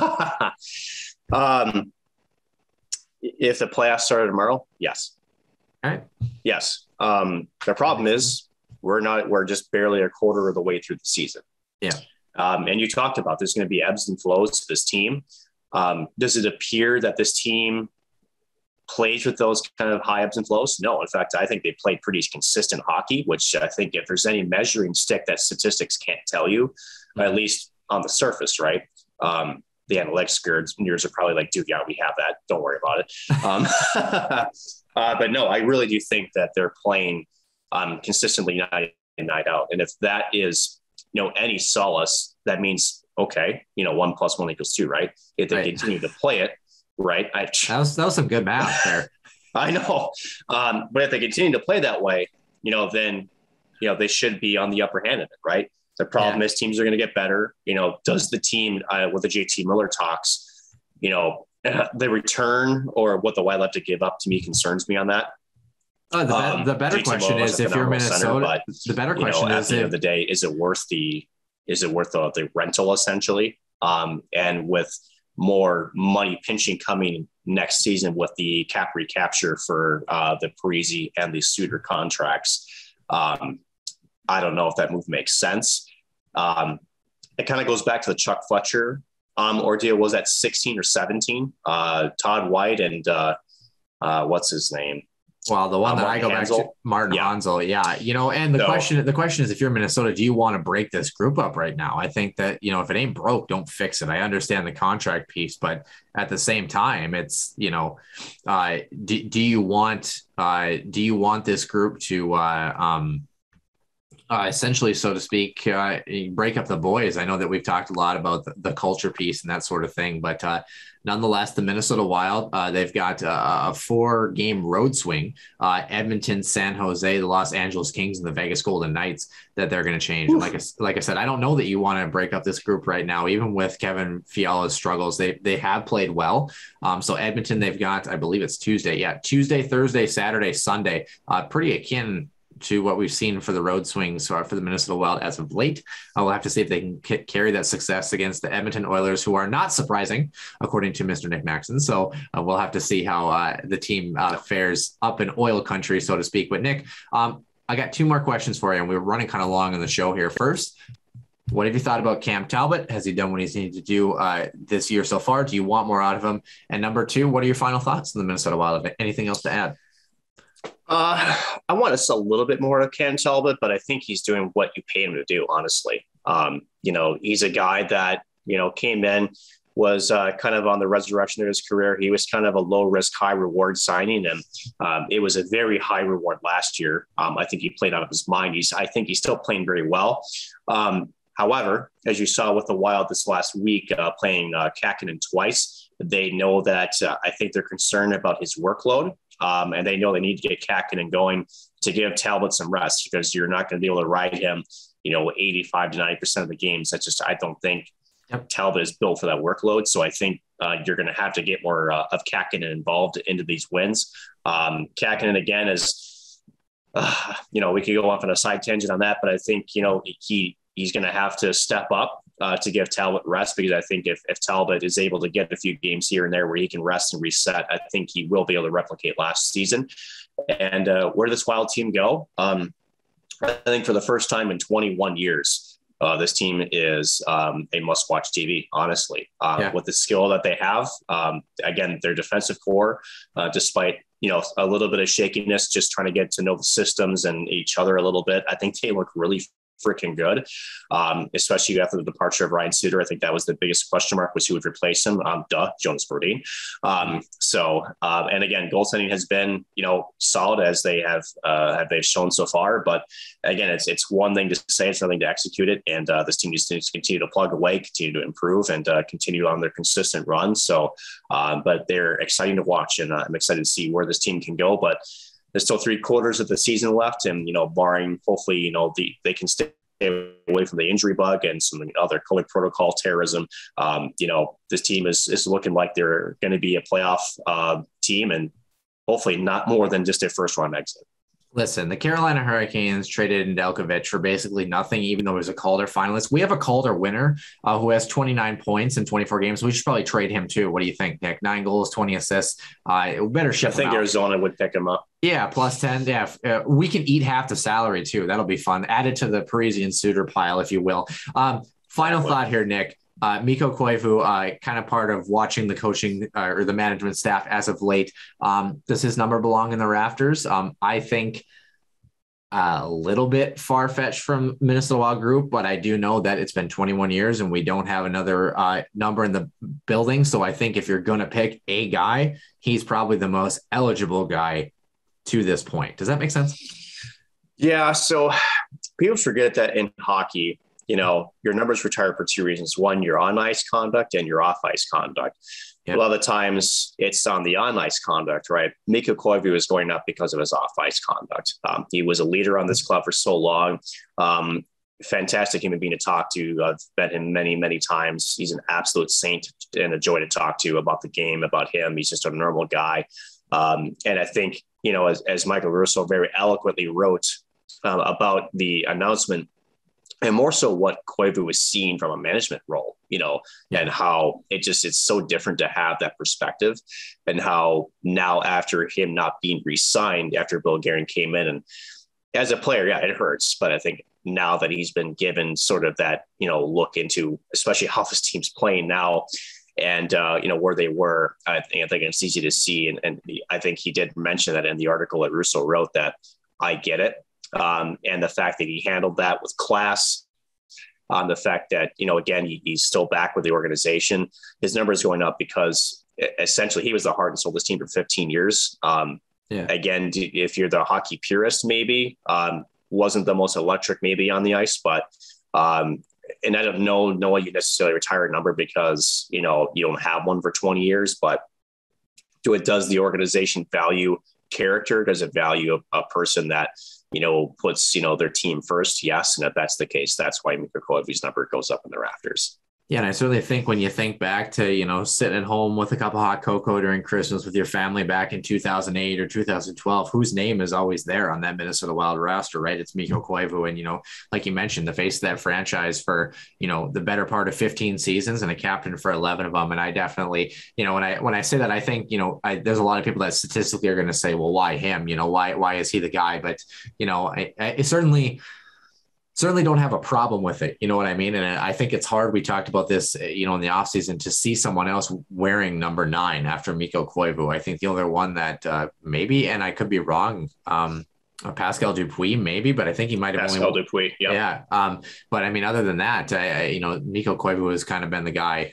If the playoffs started tomorrow, yes. All right. Yes. The problem is we're just barely a quarter of the way through the season. Yeah. And you talked about there's going to be ebbs and flows to this team. Does it appear that this team plays with those kind of high ebbs and flows? No. In fact, I think they played pretty consistent hockey, which I think if there's any measuring stick that statistics can't tell you, at least on the surface, right? The analytics nerds are probably like, dude, yeah, we have that. Don't worry about it. But no, I really do think that they're playing consistently night in, night out. And if that is, any solace, that means, okay, 1 + 1 = 2, right? If they continue to play it, right? That was some good math there. I know. But if they continue to play that way, then, they should be on the upper hand of it, right? The problem is teams are going to get better. Does the team with the JT Miller talks, the return or what the Wild have to give up to me concerns me on that. The better JT question Miller is if you're Minnesota, the better question at is the end of the day, is it worth the rental essentially? And with more money pinching coming next season with the cap recapture for the Parise and the Suter contracts, I don't know if that move makes sense. It kind of goes back to the Chuck Fletcher ordeal. Was that 16 or 17? Todd White and what's his name? Well, the one that I go back to, Martin Hanzal. Yeah. And the question is, if you're Minnesota, do you want to break this group up right now? I think that, if it ain't broke, don't fix it. I understand the contract piece, but at the same time, it's, do you want this group to, essentially, so to speak, break up the boys? I know that we've talked a lot about the culture piece and that sort of thing, but nonetheless, the Minnesota Wild, they've got a 4-game road swing, Edmonton, San Jose, the Los Angeles Kings, and the Vegas Golden Knights that they're going to change. And like I said, I don't know that you want to break up this group right now, even with Kevin Fiala's struggles. They have played well. So Edmonton, they've got, I believe it's Tuesday. Yeah, Tuesday, Thursday, Saturday, Sunday, pretty akin to what we've seen for the road swings for the Minnesota Wild as of late. We'll have to see if they can carry that success against the Edmonton Oilers, who are not surprising, according to Mr. Nick Maxson. So we'll have to see how the team fares up in oil country, so to speak. But Nick, I got 2 more questions for you, and we're running kind of long on the show here. First, what have you thought about Cam Talbot? Has he done what he's needed to do this year so far? Do you want more out of him? And number 2, what are your final thoughts on the Minnesota Wild? Anything else to add? I want us a little bit more of Cam Talbot, but I think he's doing what you pay him to do, honestly. He's a guy that, came in, was kind of on the resurrection of his career. He was kind of a low risk, high reward signing. And it was a very high reward last year. I think he played out of his mind. I think he's still playing very well. However, as you saw with the Wild this last week, playing Kakinen twice, they know that I think they're concerned about his workload. And they know they need to get Kakinen going to give Talbot some rest, because you're not going to be able to ride him, 85 to 90% of the games. I don't think Talbot is built for that workload. So I think you're going to have to get more of Kakinen involved into these wins. Kakinen, again, is, we could go off on a side tangent on that, but I think, he's going to have to step up to give Talbot rest, because I think if Talbot is able to get a few games here and there where he can rest and reset, I think he will be able to replicate last season. And where this Wild team go, I think for the first time in 21 years, this team is a must-watch TV, honestly, with the skill that they have. Again, their defensive core, despite a little bit of shakiness, just trying to get to know the systems and each other a little bit, I think they look really freaking good, especially after the departure of Ryan Suter. I think that was the biggest question mark, was who would replace him. Jonas Brodin. And again, goaltending has been, solid as they've shown so far. But again, it's one thing to say, it's another thing to execute it. And this team just needs to continue to plug away, continue to improve, and continue on their consistent run. So, but they're exciting to watch, and I'm excited to see where this team can go. But there's still 3 quarters of the season left, and barring hopefully they can stay away from the injury bug and some other COVID protocol terrorism. This team is looking like they're going to be a playoff team, and hopefully not more than just a first round exit. Listen, the Carolina Hurricanes traded Nedeljkovic for basically nothing, even though he was a Calder finalist. We have a Calder winner who has 29 points in 24 games. We should probably trade him too. What do you think, Nick? 9 goals, 20 assists. We better ship him out. I think Arizona would pick him up. Yeah, plus 10. Yeah, we can eat half the salary too. That'll be fun. Added to the Parisian Suter pile, if you will. Final thought here, Nick. Mikko Koivu, kind of part of watching the coaching or the management staff as of late. Does his number belong in the rafters? I think a little bit far-fetched from Minnesota Wild group, but I do know that it's been 21 years and we don't have another number in the building. So I think if you're going to pick a guy, he's probably the most eligible guy to this point. Does that make sense? Yeah. So people forget that in hockey, your numbers retired for two reasons. One, your on-ice conduct and your off-ice conduct. Yep. A lot of the times it's on the on-ice conduct, right? Mikko Koivu is going up because of his off-ice conduct. He was a leader on this club for so long. Fantastic human being to talk to. I've met him many, many times. He's an absolute saint and a joy to talk to about the game, about him. He's just a normal guy. And I think, as Michael Russo very eloquently wrote about the announcement, and more so what Koivu was seeing from a management role, and how it's so different to have that perspective, and how now after him not being re-signed after Bill Guerin came in, and as a player, yeah, it hurts. But I think now that he's been given sort of that, look into, especially how this team's playing now and, where they were, I think it's easy to see. And I think he did mention that in the article that Russo wrote, that I get it. And the fact that he handled that with class, the fact that, again, he's still back with the organization, his numbers going up because essentially he was the heart and soul of this team for 15 years. Again, if you're the hockey purist, maybe wasn't the most electric maybe on the ice, but and I don't know you necessarily retire a number because, you don't have one for 20 years, but does the organization value character? Does it value a person that, puts, their team first? Yes. And if that's the case, that's why Mikko Koivu's number goes up in the rafters. Yeah, and I certainly think when you think back to, sitting at home with a cup of hot cocoa during Christmas with your family back in 2008 or 2012, whose name is always there on that Minnesota Wild roster, right? It's Mikko Koivu. And, like you mentioned, the face of that franchise for, the better part of 15 seasons and a captain for 11 of them. And I definitely, when I say that, I think, there's a lot of people that statistically are going to say, well, why him? Why is he the guy? But, I certainly don't have a problem with it. You know what I mean? And I think it's hard. We talked about this, in the offseason, to see someone else wearing number 9 after Mikko Koivu. I think the other one that maybe, and I could be wrong, Pascal Dupuis, maybe, but I think he might have Pascal Dupuis. Yeah. But I mean, other than that, Mikko Koivu has kind of been the guy,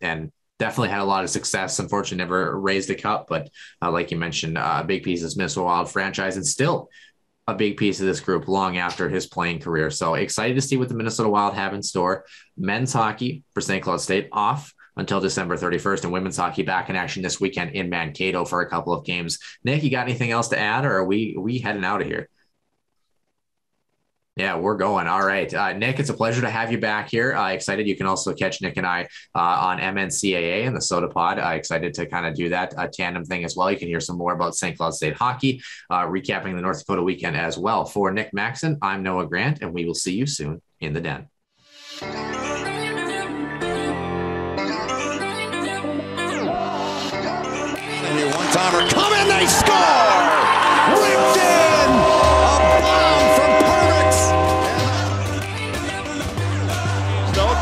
and definitely had a lot of success. Unfortunately, never raised a cup, but like you mentioned, a big piece of this Minnesota Wild franchise, and still a big piece of this group long after his playing career. So excited to see what the Minnesota Wild have in store. Men's hockey for St. Cloud State off until December 31st, and women's hockey back in action this weekend in Mankato for a couple of games. Nick, you got anything else to add, or are we heading out of here? Yeah, we're going. All right. Nick, it's a pleasure to have you back here. Excited. You can also catch Nick and I on MNCAA and the Soda Pod. Excited to kind of do that tandem thing as well. You can hear some more about St. Cloud State hockey, recapping the North Dakota weekend as well. For Nick Maxon, I'm Noah Grant, and we will see you soon in the Den. One-timer coming, they score! Ripped in! A bomb from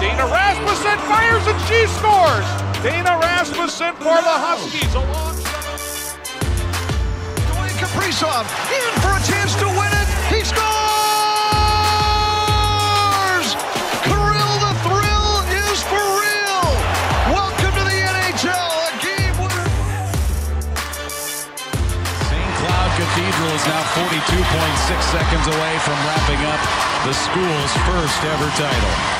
Dana Rasmussen fires and she scores! Dana Rasmussen for the Huskies. Dwayne Kaprizov in for a chance to win it. He scores! Kirill the Thrill is for real. Welcome to the NHL. A game winner. St. Cloud Cathedral is now 42.6 seconds away from wrapping up the school's first ever title.